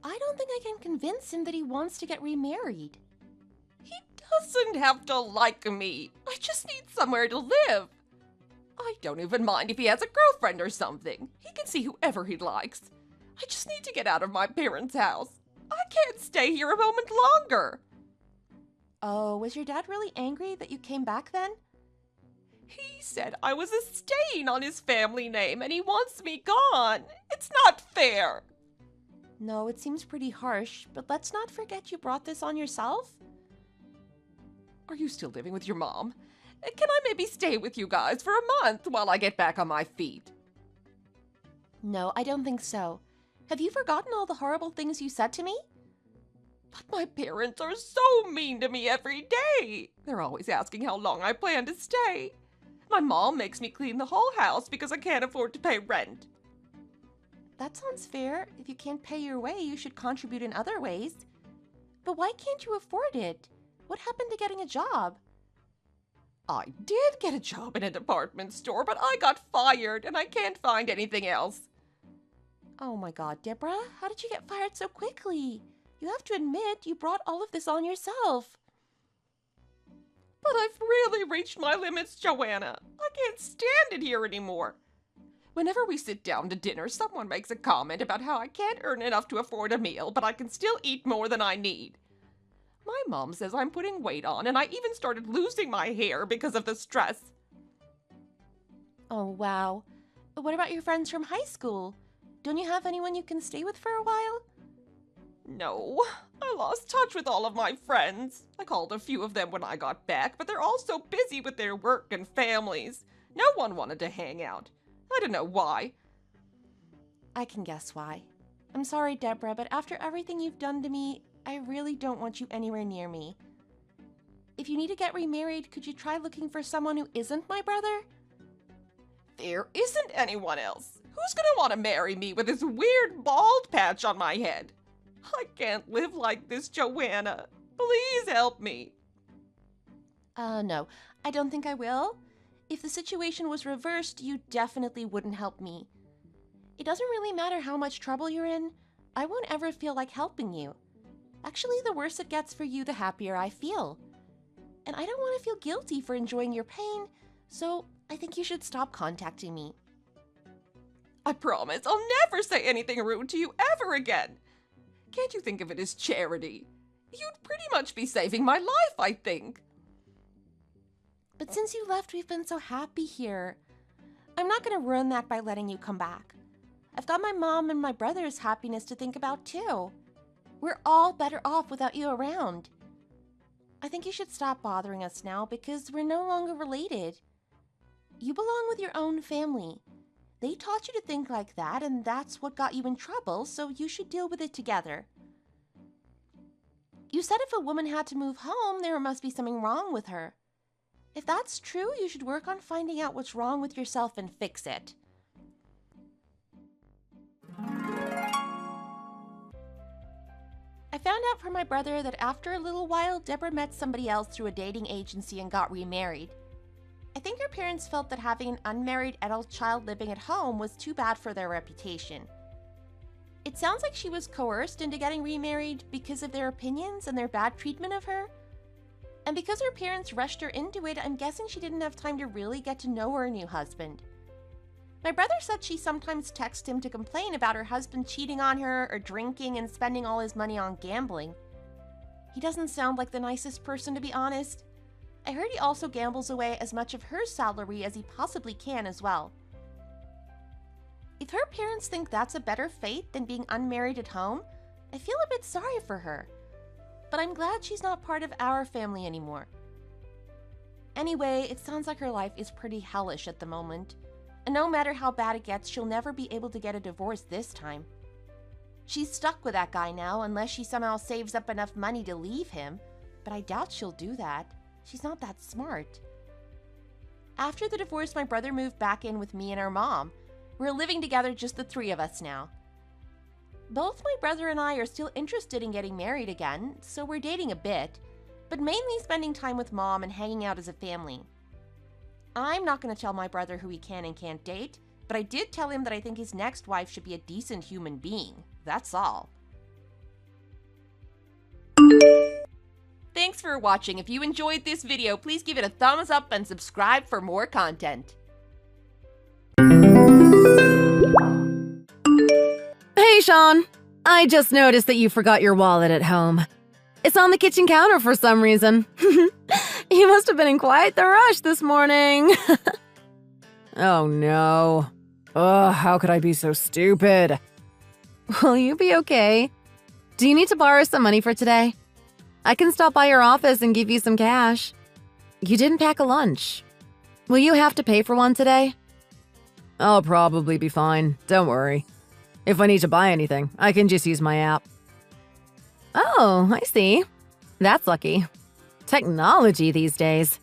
I don't think I can convince him that he wants to get remarried. He doesn't have to like me. I just need somewhere to live. I don't even mind if he has a girlfriend or something. He can see whoever he likes. I just need to get out of my parents' house. I can't stay here a moment longer. Oh, was your dad really angry that you came back then? He said I was a stain on his family name and he wants me gone. It's not fair. No, it seems pretty harsh, but let's not forget you brought this on yourself. Are you still living with your mom? Can I maybe stay with you guys for a month while I get back on my feet? No, I don't think so. Have you forgotten all the horrible things you said to me? But my parents are so mean to me every day. They're always asking how long I plan to stay. My mom makes me clean the whole house because I can't afford to pay rent. That sounds fair. If you can't pay your way, you should contribute in other ways. But why can't you afford it? What happened to getting a job? I did get a job in a department store, but I got fired and I can't find anything else. Oh my God, Deborah, how did you get fired so quickly? You have to admit you brought all of this on yourself. But I've really reached my limits, Joanna. I can't stand it here anymore. Whenever we sit down to dinner, someone makes a comment about how I can't earn enough to afford a meal, but I can still eat more than I need. My mom says I'm putting weight on, and I even started losing my hair because of the stress. Oh, wow. But what about your friends from high school? Don't you have anyone you can stay with for a while? No, I lost touch with all of my friends. I called a few of them when I got back, but they're all so busy with their work and families. No one wanted to hang out. I don't know why. I can guess why. I'm sorry, Deborah, but after everything you've done to me, I really don't want you anywhere near me. If you need to get remarried, could you try looking for someone who isn't my brother? There isn't anyone else. Who's gonna want to marry me with this weird bald patch on my head? I can't live like this, Joanna. Please help me. No, I don't think I will. If the situation was reversed, you definitely wouldn't help me. It doesn't really matter how much trouble you're in. I won't ever feel like helping you. Actually, the worse it gets for you, the happier I feel. And I don't want to feel guilty for enjoying your pain, so I think you should stop contacting me. I promise I'll never say anything rude to you ever again. Can't you think of it as charity? You'd pretty much be saving my life, I think. But since you left, we've been so happy here. I'm not going to ruin that by letting you come back. I've got my mom and my brother's happiness to think about, too. We're all better off without you around. I think you should stop bothering us now because we're no longer related. You belong with your own family. They taught you to think like that, and that's what got you in trouble, so you should deal with it together. You said if a woman had to move home, there must be something wrong with her. If that's true, you should work on finding out what's wrong with yourself and fix it. I found out from my brother that after a little while, Deborah met somebody else through a dating agency and got remarried. I think her parents felt that having an unmarried adult child living at home was too bad for their reputation. It sounds like she was coerced into getting remarried because of their opinions and their bad treatment of her. And because her parents rushed her into it, I'm guessing she didn't have time to really get to know her new husband. My brother said she sometimes texted him to complain about her husband cheating on her or drinking and spending all his money on gambling. He doesn't sound like the nicest person, to be honest. I heard he also gambles away as much of her salary as he possibly can as well. If her parents think that's a better fate than being unmarried at home, I feel a bit sorry for her. But I'm glad she's not part of our family anymore. Anyway, it sounds like her life is pretty hellish at the moment. And no matter how bad it gets, she'll never be able to get a divorce this time. She's stuck with that guy now unless she somehow saves up enough money to leave him, but I doubt she'll do that. She's not that smart. After the divorce, my brother moved back in with me and our mom. We're living together, just the three of us now. Both my brother and I are still interested in getting married again, so we're dating a bit, but mainly spending time with mom and hanging out as a family. I'm not going to tell my brother who he can and can't date, But I did tell him that I think his next wife should be a decent human being. That's all. Thanks for watching. If you enjoyed this video, please give it a thumbs up and subscribe for more content. Hey, Sean. I just noticed that you forgot your wallet at home. It's on the kitchen counter for some reason. You must have been in quite the rush this morning. Oh, no. Ugh, how could I be so stupid? Will you be okay? Do you need to borrow some money for today? I can stop by your office and give you some cash. You didn't pack a lunch. Will you have to pay for one today? I'll probably be fine. Don't worry. If I need to buy anything, I can just use my app. Oh, I see. That's lucky. Technology these days.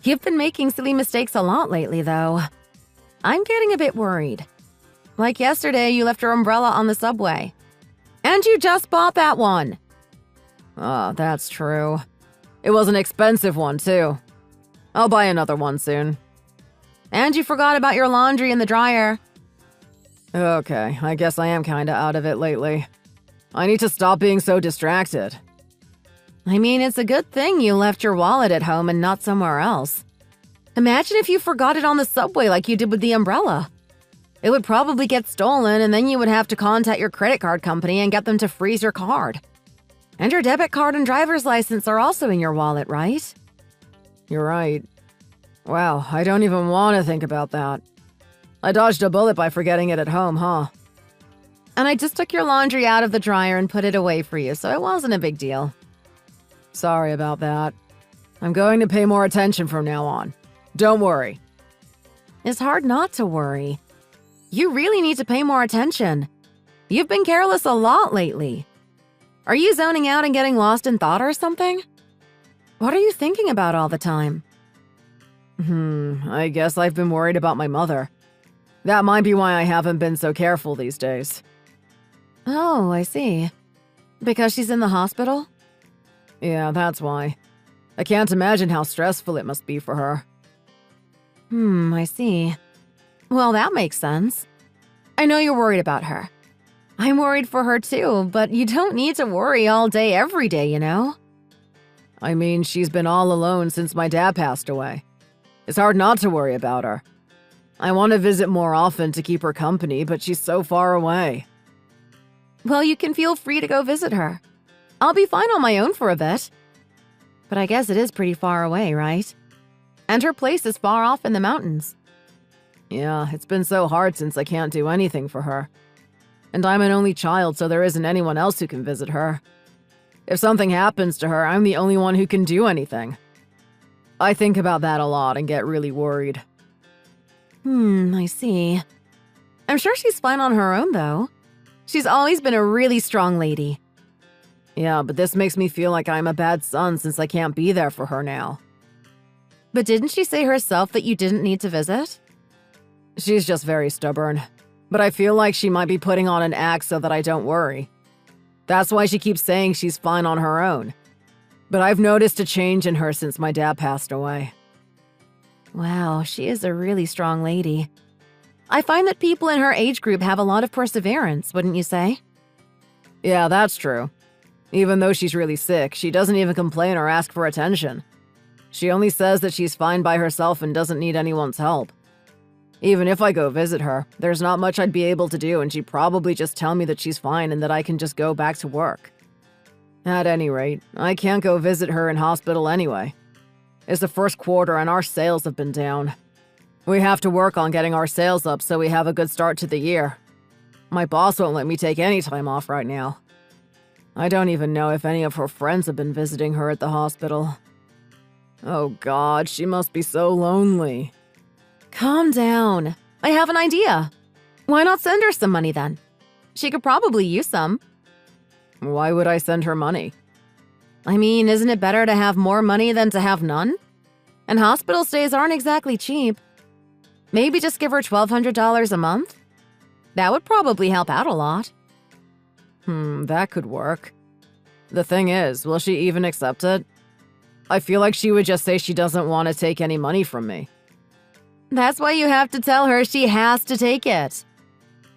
You've been making silly mistakes a lot lately, though. I'm getting a bit worried. Like yesterday, you left your umbrella on the subway. And you just bought that one. Oh, that's true. It was an expensive one, too. I'll buy another one soon. And you forgot about your laundry in the dryer. Okay, I guess I am kinda out of it lately. I need to stop being so distracted. I mean, it's a good thing you left your wallet at home and not somewhere else. Imagine if you forgot it on the subway like you did with the umbrella. It would probably get stolen, and then you would have to contact your credit card company and get them to freeze your card. And your debit card and driver's license are also in your wallet, right? You're right. Wow, I don't even want to think about that. I dodged a bullet by forgetting it at home, huh? And I just took your laundry out of the dryer and put it away for you, so it wasn't a big deal. Sorry about that. I'm going to pay more attention from now on. Don't worry. It's hard not to worry. You really need to pay more attention. You've been careless a lot lately. Are you zoning out and getting lost in thought or something? What are you thinking about all the time? I guess I've been worried about my mother. That might be why I haven't been so careful these days. Oh, I see. Because she's in the hospital? Yeah, that's why. I can't imagine how stressful it must be for her. I see. Well, that makes sense. I know you're worried about her. I'm worried for her too, but you don't need to worry all day every day, you know? I mean, she's been all alone since my dad passed away. It's hard not to worry about her. I want to visit more often to keep her company, but she's so far away. Well, you can feel free to go visit her. I'll be fine on my own for a bit. But I guess it is pretty far away, right? And her place is far off in the mountains. Yeah, it's been so hard since I can't do anything for her. And I'm an only child, so there isn't anyone else who can visit her. If something happens to her, I'm the only one who can do anything. I think about that a lot and get really worried. I see. I'm sure she's fine on her own, though. She's always been a really strong lady. Yeah, but this makes me feel like I'm a bad son since I can't be there for her now. But didn't she say herself that you didn't need to visit? She's just very stubborn. But I feel like she might be putting on an act so that I don't worry. That's why she keeps saying she's fine on her own. But I've noticed a change in her since my dad passed away. Wow, she is a really strong lady. I find that people in her age group have a lot of perseverance, wouldn't you say? Yeah, that's true. Even though she's really sick, she doesn't even complain or ask for attention. She only says that she's fine by herself and doesn't need anyone's help. Even if I go visit her, there's not much I'd be able to do, and she'd probably just tell me that she's fine and that I can just go back to work. At any rate, I can't go visit her in hospital anyway. It's the first quarter and our sales have been down. We have to work on getting our sales up so we have a good start to the year. My boss won't let me take any time off right now. I don't even know if any of her friends have been visiting her at the hospital. Oh God, she must be so lonely. Calm down. I have an idea. Why not send her some money then? She could probably use some. Why would I send her money? I mean, isn't it better to have more money than to have none? And hospital stays aren't exactly cheap. Maybe just give her $1,200 a month? That would probably help out a lot. That could work. The thing is, will she even accept it? I feel like she would just say she doesn't want to take any money from me. That's why you have to tell her she has to take it.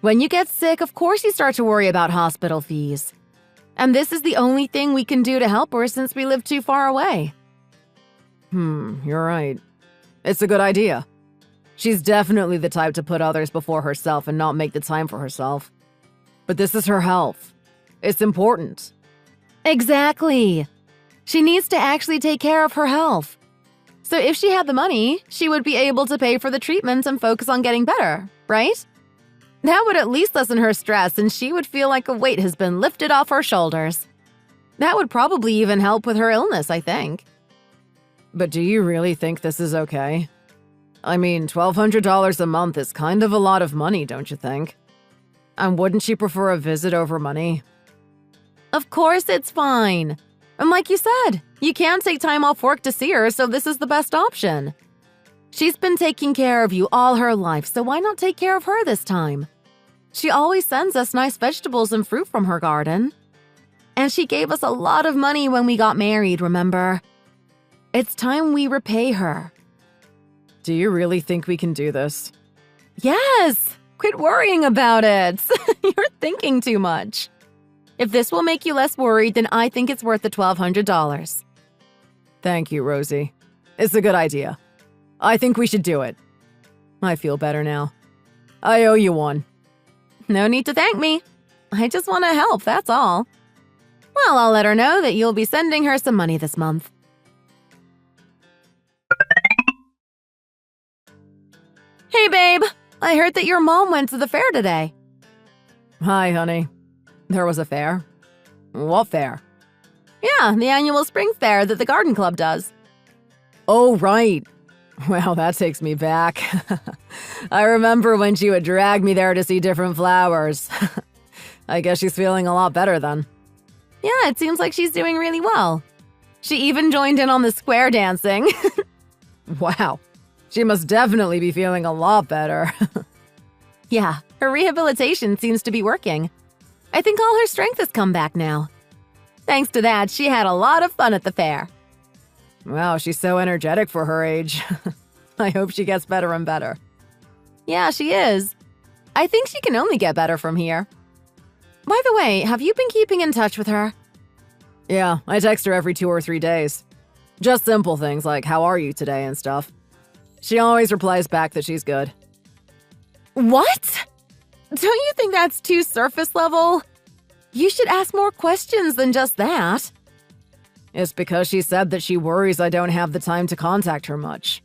When you get sick, of course you start to worry about hospital fees. And this is the only thing we can do to help her since we live too far away. You're right. It's a good idea. She's definitely the type to put others before herself and not make the time for herself. But this is her health. It's important. Exactly. She needs to actually take care of her health. So if she had the money, she would be able to pay for the treatments and focus on getting better, right? That would at least lessen her stress and she would feel like a weight has been lifted off her shoulders. That would probably even help with her illness, I think. But do you really think this is okay? I mean, $1,200 a month is kind of a lot of money, don't you think? And wouldn't she prefer a visit over money? Of course it's fine. And like you said, you can't take time off work to see her, so this is the best option. She's been taking care of you all her life, so why not take care of her this time? She always sends us nice vegetables and fruit from her garden. And she gave us a lot of money when we got married, remember? It's time we repay her. Do you really think we can do this? Yes! Quit worrying about it. You're thinking too much. If this will make you less worried, then I think it's worth the $1,200. Thank you, Rosie. It's a good idea. I think we should do it. I feel better now. I owe you one. No need to thank me. I just want to help, that's all. Well, I'll let her know that you'll be sending her some money this month. Hey, babe. I heard that your mom went to the fair today. Hi, honey. There was a fair? What fair? Yeah, the annual spring fair that the garden club does. Oh, right. Well, that takes me back. I remember when she would drag me there to see different flowers. I guess she's feeling a lot better then. Yeah, it seems like she's doing really well. She even joined in on the square dancing. Wow. She must definitely be feeling a lot better. Yeah, her rehabilitation seems to be working. I think all her strength has come back now. Thanks to that, she had a lot of fun at the fair. Wow, she's so energetic for her age. I hope she gets better and better. Yeah, she is. I think she can only get better from here. By the way, have you been keeping in touch with her? Yeah, I text her every 2 or 3 days. Just simple things like, how are you today and stuff. She always replies back that she's good. What? Don't you think that's too surface level? You should ask more questions than just that. It's because she said that she worries I don't have the time to contact her much.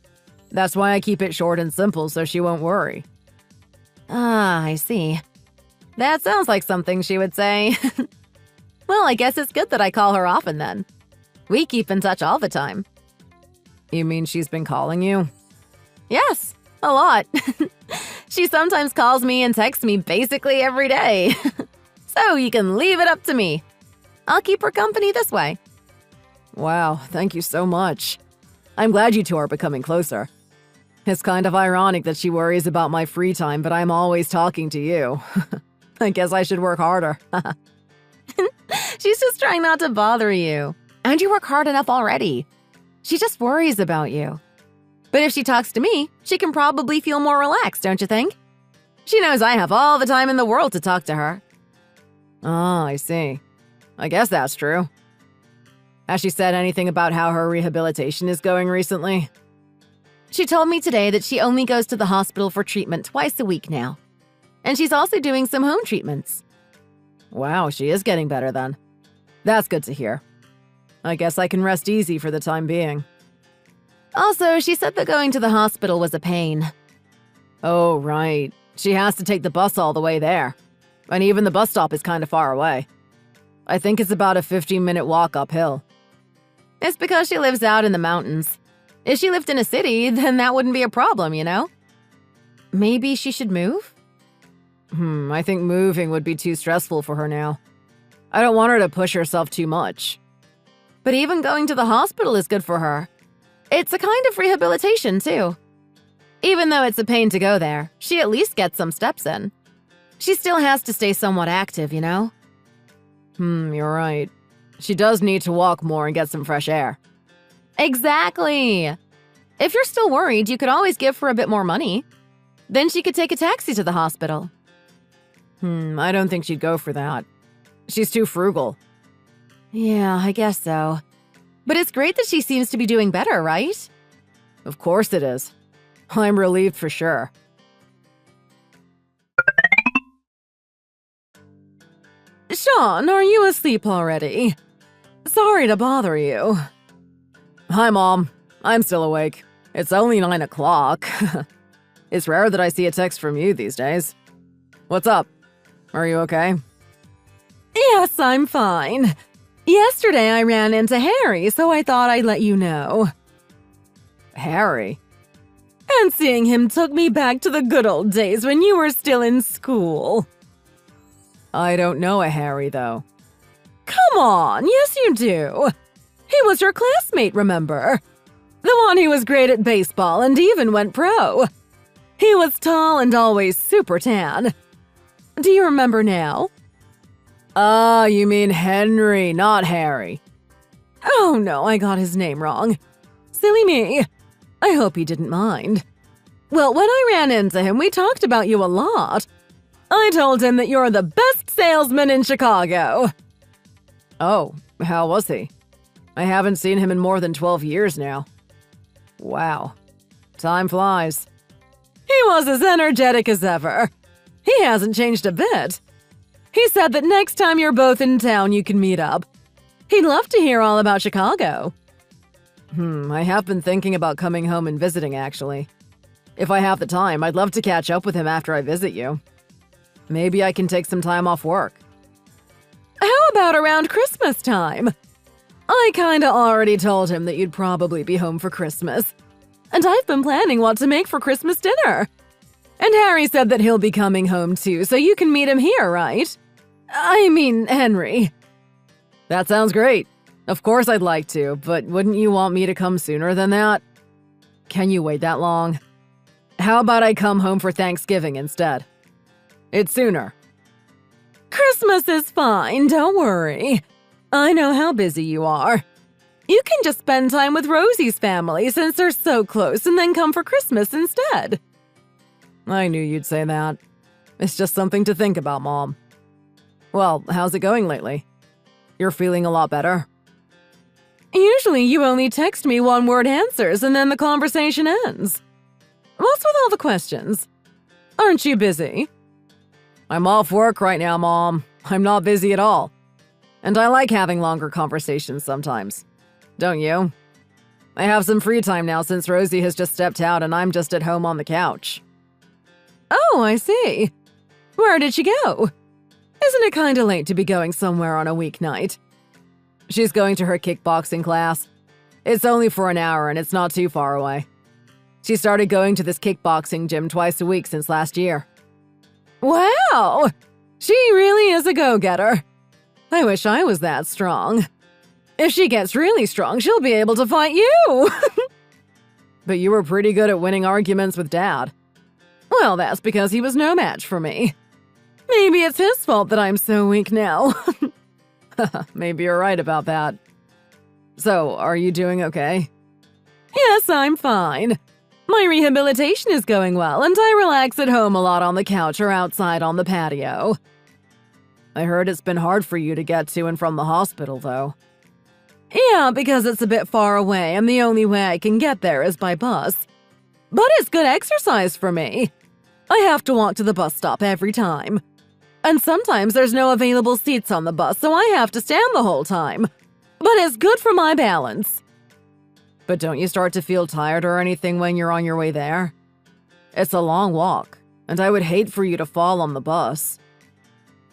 That's why I keep it short and simple so she won't worry. Ah, I see. That sounds like something she would say. Well, I guess it's good that I call her often then. We keep in touch all the time. You mean she's been calling you? Yes, a lot. She sometimes calls me and texts me basically every day. So you can leave it up to me. I'll keep her company this way. Wow, thank you so much. I'm glad you two are becoming closer. It's kind of ironic that she worries about my free time, but I'm always talking to you. I guess I should work harder. She's just trying not to bother you. And you work hard enough already. She just worries about you. But if she talks to me, she can probably feel more relaxed, don't you think? She knows I have all the time in the world to talk to her. Oh, I see. I guess that's true. Has she said anything about how her rehabilitation is going recently? She told me today that she only goes to the hospital for treatment twice a week now. And she's also doing some home treatments. Wow, she is getting better then. That's good to hear. I guess I can rest easy for the time being. Also, she said that going to the hospital was a pain. Oh, right. She has to take the bus all the way there. And even the bus stop is kind of far away. I think it's about a 15-minute walk uphill. It's because she lives out in the mountains. If she lived in a city, then that wouldn't be a problem, you know? Maybe she should move? I think moving would be too stressful for her now. I don't want her to push herself too much. But even going to the hospital is good for her. It's a kind of rehabilitation, too. Even though it's a pain to go there, she at least gets some steps in. She still has to stay somewhat active, you know? You're right. She does need to walk more and get some fresh air. Exactly! If you're still worried, you could always give her a bit more money. Then she could take a taxi to the hospital. I don't think she'd go for that. She's too frugal. Yeah, I guess so. But it's great that she seems to be doing better, right? Of course it is. I'm relieved for sure. Sean, are you asleep already? Sorry to bother you. Hi, Mom. I'm still awake. It's only 9 o'clock. It's rare that I see a text from you these days. What's up? Are you okay? Yes, I'm fine. Yesterday I ran into Harry, so I thought I'd let you know. Harry? And seeing him took me back to the good old days when you were still in school. I don't know a Harry, though. Come on, yes you do. He was your classmate, remember? The one who was great at baseball and even went pro. He was tall and always super tan. Do you remember now? Ah, you mean Henry, not Harry. Oh no, I got his name wrong. Silly me. I hope he didn't mind. Well, when I ran into him, we talked about you a lot. I told him that you're the best salesman in Chicago. Oh, how was he? I haven't seen him in more than 12 years now. Wow. Time flies. He was as energetic as ever. He hasn't changed a bit. He said that next time you're both in town, you can meet up. He'd love to hear all about Chicago. I have been thinking about coming home and visiting, actually. If I have the time, I'd love to catch up with him after I visit you. Maybe I can take some time off work. How about around Christmas time? I kinda already told him that you'd probably be home for Christmas. And I've been planning what to make for Christmas dinner. And Harry said that he'll be coming home too, so you can meet him here, right? I mean, Henry. That sounds great. Of course I'd like to, but wouldn't you want me to come sooner than that? Can you wait that long? How about I come home for Thanksgiving instead? It's sooner. Christmas is fine, don't worry. I know how busy you are. You can just spend time with Rosie's family since they're so close and then come for Christmas instead. I knew you'd say that. It's just something to think about, Mom. Well, how's it going lately? You're feeling a lot better? Usually you only text me one-word answers and then the conversation ends. What's with all the questions? Aren't you busy? I'm off work right now, Mom. I'm not busy at all. And I like having longer conversations sometimes. Don't you? I have some free time now since Rosie has just stepped out and I'm just at home on the couch. Oh, I see. Where did she go? Isn't it kinda late to be going somewhere on a weeknight? She's going to her kickboxing class. It's only for an hour and it's not too far away. She started going to this kickboxing gym twice a week since last year. Wow! She really is a go-getter. I wish I was that strong. If she gets really strong, she'll be able to fight you! But you were pretty good at winning arguments with Dad. Well, that's because he was no match for me. Maybe it's his fault that I'm so weak now. Maybe you're right about that. So, are you doing okay? Yes, I'm fine. My rehabilitation is going well, and I relax at home a lot on the couch or outside on the patio. I heard it's been hard for you to get to and from the hospital, though. Yeah, because it's a bit far away, and the only way I can get there is by bus. But it's good exercise for me. I have to walk to the bus stop every time. And sometimes there's no available seats on the bus, so I have to stand the whole time. But it's good for my balance. But don't you start to feel tired or anything when you're on your way there? It's a long walk, and I would hate for you to fall on the bus.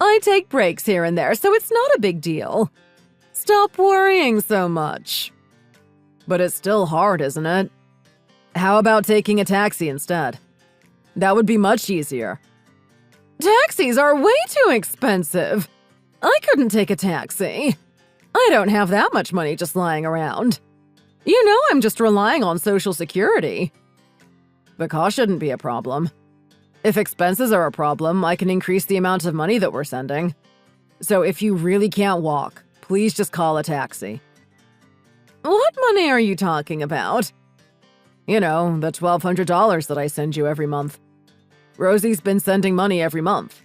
I take breaks here and there, so it's not a big deal. Stop worrying so much. But it's still hard, isn't it? How about taking a taxi instead? That would be much easier. Taxis are way too expensive. I couldn't take a taxi. I don't have that much money just lying around. You know I'm just relying on Social Security. The cost shouldn't be a problem. If expenses are a problem, I can increase the amount of money that we're sending. So if you really can't walk, please just call a taxi. What money are you talking about? You know, the $1,200 that I send you every month. Rosie's been sending money every month.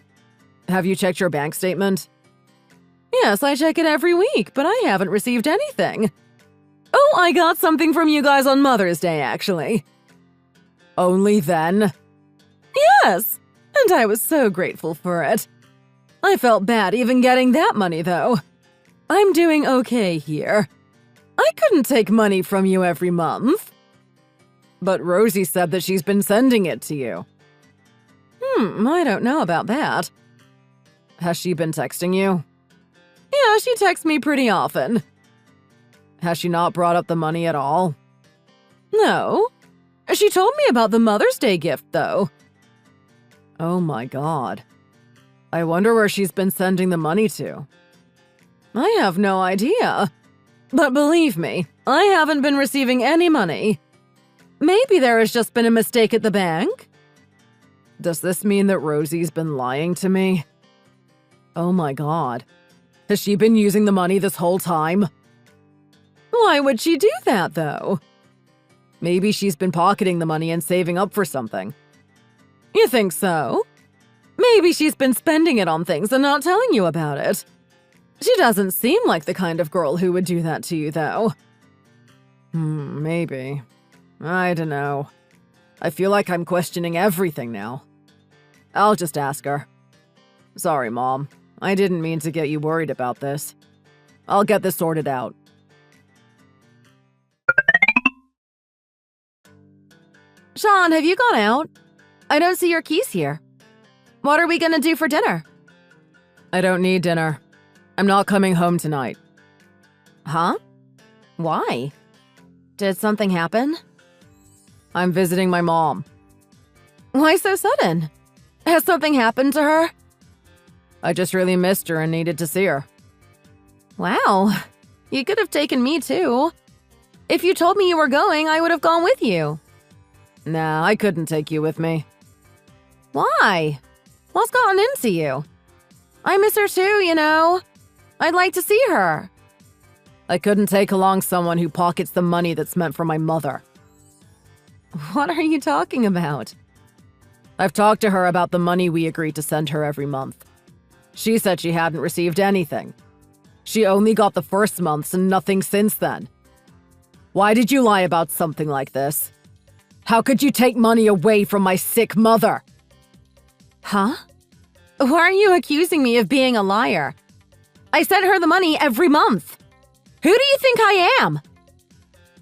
Have you checked your bank statement? Yes, I check it every week, but I haven't received anything. Oh, I got something from you guys on Mother's Day, actually. Only then? Yes, and I was so grateful for it. I felt bad even getting that money, though. I'm doing okay here. I couldn't take money from you every month. But Rosie said that she's been sending it to you. I don't know about that. Has she been texting you? Yeah, she texts me pretty often. Has she not brought up the money at all? No. She told me about the Mother's Day gift, though. Oh my God. I wonder where she's been sending the money to. I have no idea. But believe me, I haven't been receiving any money. Maybe there has just been a mistake at the bank? Does this mean that Rosie's been lying to me? Oh my God. Has she been using the money this whole time? Why would she do that, though? Maybe she's been pocketing the money and saving up for something. You think so? Maybe she's been spending it on things and not telling you about it. She doesn't seem like the kind of girl who would do that to you, though. Maybe. I don't know. I feel like I'm questioning everything now. I'll just ask her. Sorry, Mom. I didn't mean to get you worried about this. I'll get this sorted out. Sean, have you gone out? I don't see your keys here. What are we gonna do for dinner? I don't need dinner. I'm not coming home tonight. Huh? Why? Did something happen? I'm visiting my mom. Why so sudden? Has something happened to her? I just really missed her and needed to see her. Wow. You could have taken me too. If you told me you were going, I would have gone with you. Nah, I couldn't take you with me. Why? What's gotten into you? I miss her too, you know. I'd like to see her. I couldn't take along someone who pockets the money that's meant for my mother. What are you talking about? I've talked to her about the money we agreed to send her every month. She said she hadn't received anything. She only got the first month's and nothing since then. Why did you lie about something like this? How could you take money away from my sick mother? Huh? Why are you accusing me of being a liar? I sent her the money every month. Who do you think I am?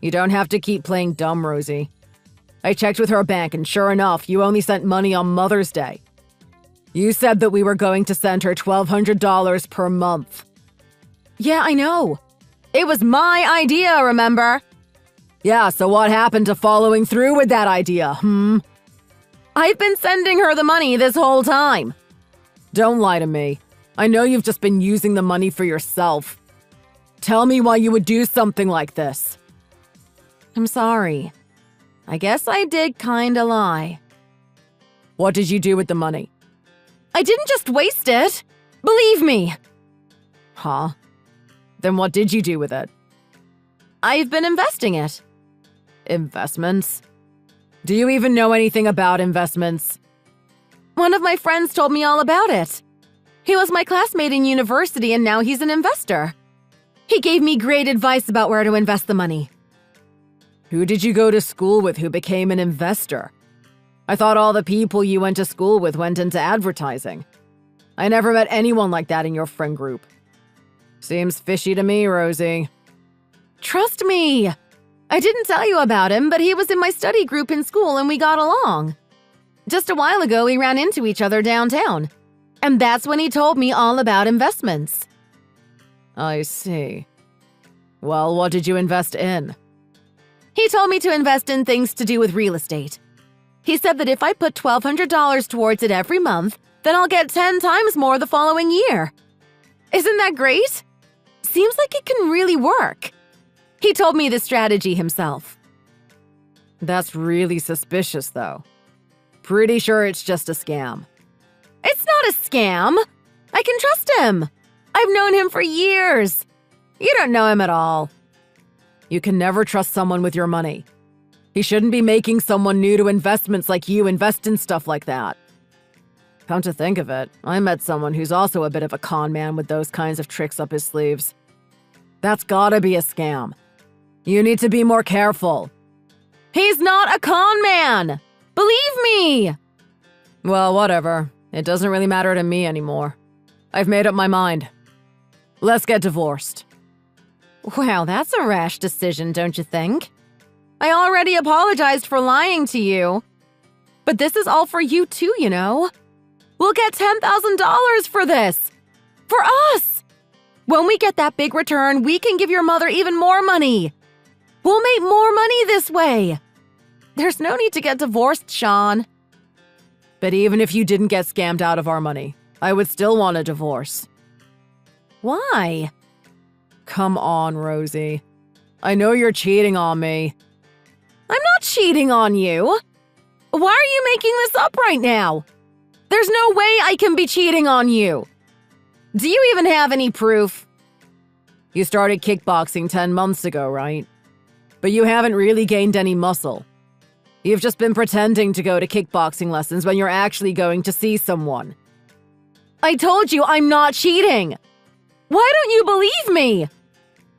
You don't have to keep playing dumb, Rosie. I checked with her bank and sure enough, you only sent money on Mother's Day. You said that we were going to send her $1,200 per month. Yeah, I know. It was my idea, remember? Yeah, so what happened to following through with that idea, I've been sending her the money this whole time. Don't lie to me. I know you've just been using the money for yourself. Tell me why you would do something like this. I'm sorry. I guess I did kinda lie. What did you do with the money? I didn't just waste it. Believe me. Huh? Then what did you do with it? I've been investing it. Investments? Do you even know anything about investments? One of my friends told me all about it. He was my classmate in university and now he's an investor. He gave me great advice about where to invest the money. Who did you go to school with who became an investor? I thought all the people you went to school with went into advertising. I never met anyone like that in your friend group. Seems fishy to me, Rosie. Trust me. I didn't tell you about him, but he was in my study group in school and we got along. Just a while ago, we ran into each other downtown. And that's when he told me all about investments. I see. Well, what did you invest in? He told me to invest in things to do with real estate. He said that if I put $1,200 towards it every month, then I'll get 10 times more the following year. Isn't that great? Seems like it can really work. He told me the strategy himself. That's really suspicious, though. Pretty sure it's just a scam. It's not a scam. I can trust him. I've known him for years. You don't know him at all. You can never trust someone with your money. He shouldn't be making someone new to investments like you invest in stuff like that. Come to think of it, I met someone who's also a bit of a con man with those kinds of tricks up his sleeves. That's gotta be a scam. You need to be more careful. He's not a con man! Believe me! Well, whatever. It doesn't really matter to me anymore. I've made up my mind. Let's get divorced. Wow, that's a rash decision, don't you think? I already apologized for lying to you. But this is all for you too, you know? We'll get $10,000 for this! For us! When we get that big return, we can give your mother even more money! We'll make more money this way! There's no need to get divorced, Sean. But even if you didn't get scammed out of our money, I would still want a divorce. Why? Come on, Rosie. I know you're cheating on me. I'm not cheating on you. Why are you making this up right now? There's no way I can be cheating on you. Do you even have any proof? You started kickboxing 10 months ago, right? But you haven't really gained any muscle. You've just been pretending to go to kickboxing lessons when you're actually going to see someone. I told you I'm not cheating. Why don't you believe me?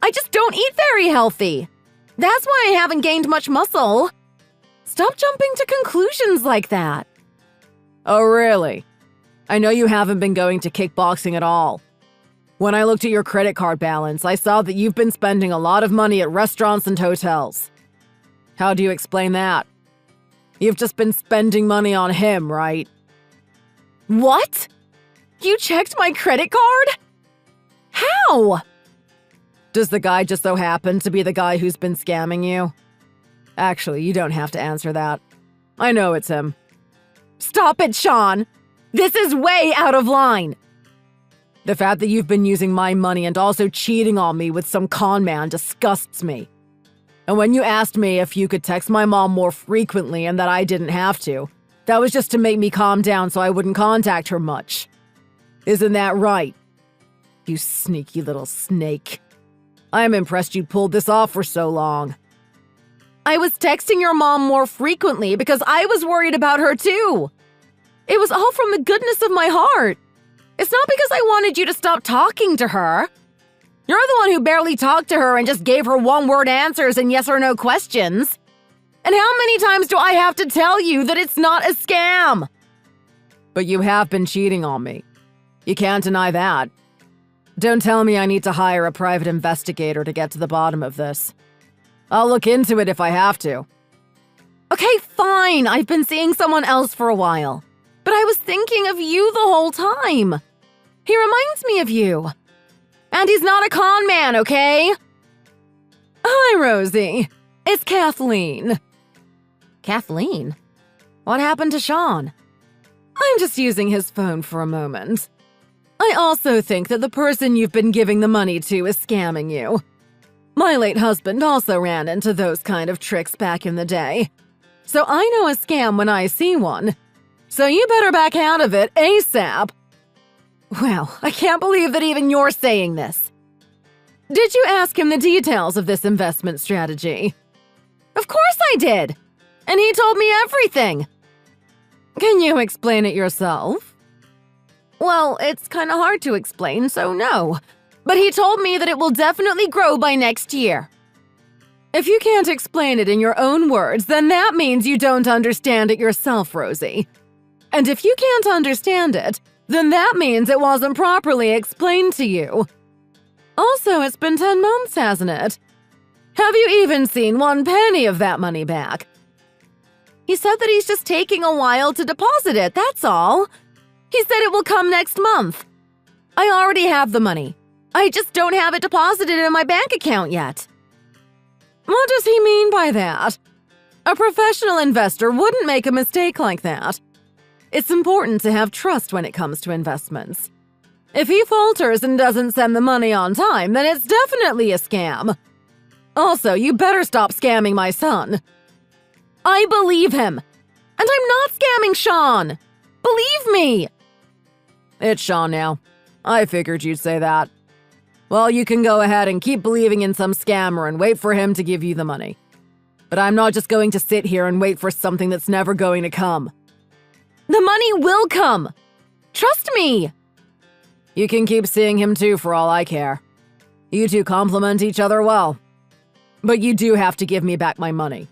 I just don't eat very healthy. That's why I haven't gained much muscle. Stop jumping to conclusions like that. Oh, really? I know you haven't been going to kickboxing at all. When I looked at your credit card balance, I saw that you've been spending a lot of money at restaurants and hotels. How do you explain that? You've just been spending money on him, right? What? You checked my credit card? How? Does the guy just so happen to be the guy who's been scamming you? Actually, you don't have to answer that. I know it's him. Stop it, Sean! This is way out of line! The fact that you've been using my money and also cheating on me with some con man disgusts me. And when you asked me if you could text my mom more frequently and that I didn't have to, that was just to make me calm down so I wouldn't contact her much. Isn't that right? You sneaky little snake. I am impressed you pulled this off for so long. I was texting your mom more frequently because I was worried about her too. It was all from the goodness of my heart. It's not because I wanted you to stop talking to her. You're the one who barely talked to her and just gave her one-word answers and yes or no questions. And how many times do I have to tell you that it's not a scam? But you have been cheating on me. You can't deny that. Don't tell me I need to hire a private investigator to get to the bottom of this. I'll look into it if I have to. Okay, fine. I've been seeing someone else for a while. But I was thinking of you the whole time. He reminds me of you. And he's not a con man, okay? Hi, Rosie. It's Kathleen. Kathleen? What happened to Sean? I'm just using his phone for a moment. I also think that the person you've been giving the money to is scamming you. My late husband also ran into those kind of tricks back in the day. So I know a scam when I see one. So you better back out of it ASAP. Well, I can't believe that even you're saying this. Did you ask him the details of this investment strategy? Of course I did. And he told me everything. Can you explain it yourself? Well, it's kind of hard to explain, so no. But he told me that it will definitely grow by next year. If you can't explain it in your own words, then that means you don't understand it yourself, Rosie. And if you can't understand it, then that means it wasn't properly explained to you. Also, it's been 10 months, hasn't it? Have you even seen 1 penny of that money back? He said that he's just taking a while to deposit it, that's all. He said it will come next month. I already have the money. I just don't have it deposited in my bank account yet. What does he mean by that? A professional investor wouldn't make a mistake like that. It's important to have trust when it comes to investments. If he falters and doesn't send the money on time, then it's definitely a scam. Also, you better stop scamming my son. I believe him. And I'm not scamming Sean. Believe me. It's Sean now. I figured you'd say that. Well, you can go ahead and keep believing in some scammer and wait for him to give you the money. But I'm not just going to sit here and wait for something that's never going to come. The money will come! Trust me! You can keep seeing him too for all I care. You two complement each other well. But you do have to give me back my money.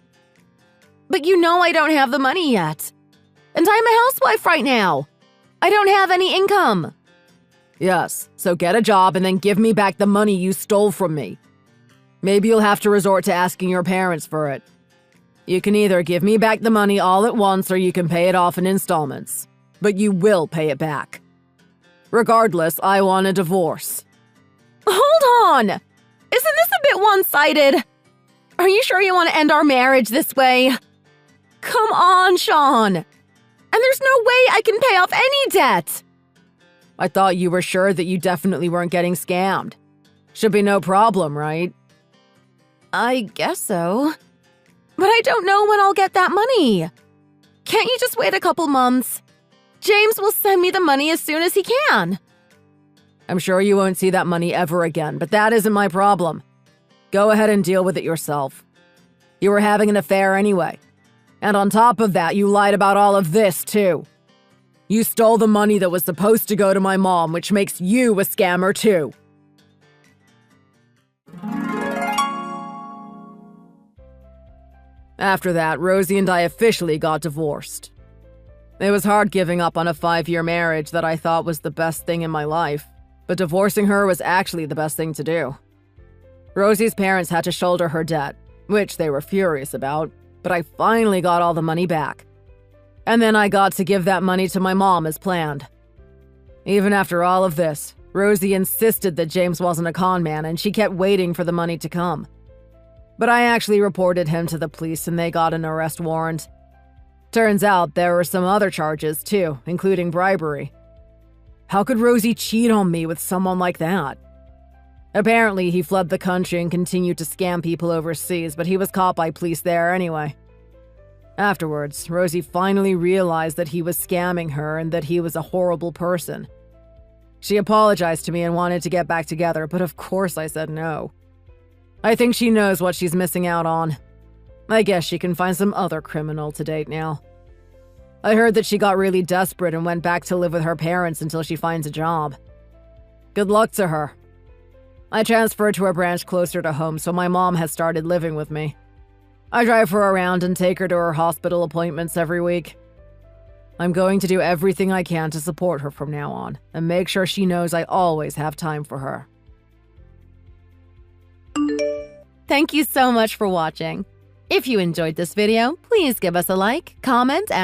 But you know I don't have the money yet. And I'm a housewife right now. I don't have any income. Yes, so get a job and then give me back the money you stole from me. Maybe you'll have to resort to asking your parents for it. You can either give me back the money all at once or you can pay it off in installments. But you will pay it back. Regardless, I want a divorce. Hold on! Isn't this a bit one-sided? Are you sure you want to end our marriage this way? Come on, Sean! And there's no way I can pay off any debt! I thought you were sure that you definitely weren't getting scammed. Should be no problem, right? I guess so. But I don't know when I'll get that money. Can't you just wait a couple months? James will send me the money as soon as he can. I'm sure you won't see that money ever again, but that isn't my problem. Go ahead and deal with it yourself. You were having an affair anyway. And on top of that, you lied about all of this, too. You stole the money that was supposed to go to my mom, which makes you a scammer, too. After that, Rosie and I officially got divorced. It was hard giving up on a 5-year marriage that I thought was the best thing in my life, but divorcing her was actually the best thing to do. Rosie's parents had to shoulder her debt, which they were furious about, but I finally got all the money back. And then I got to give that money to my mom as planned. Even after all of this, Rosie insisted that James wasn't a con man and she kept waiting for the money to come. But I actually reported him to the police and they got an arrest warrant. Turns out there were some other charges too, including bribery. How could Rosie cheat on me with someone like that? Apparently, he fled the country and continued to scam people overseas, but he was caught by police there anyway. Afterwards, Rosie finally realized that he was scamming her and that he was a horrible person. She apologized to me and wanted to get back together, but of course I said no. I think she knows what she's missing out on. I guess she can find some other criminal to date now. I heard that she got really desperate and went back to live with her parents until she finds a job. Good luck to her. I transferred to a branch closer to home, so my mom has started living with me. I drive her around and take her to her hospital appointments every week. I'm going to do everything I can to support her from now on, and make sure she knows I always have time for her. Thank you so much for watching. If you enjoyed this video, please give us a like, comment, and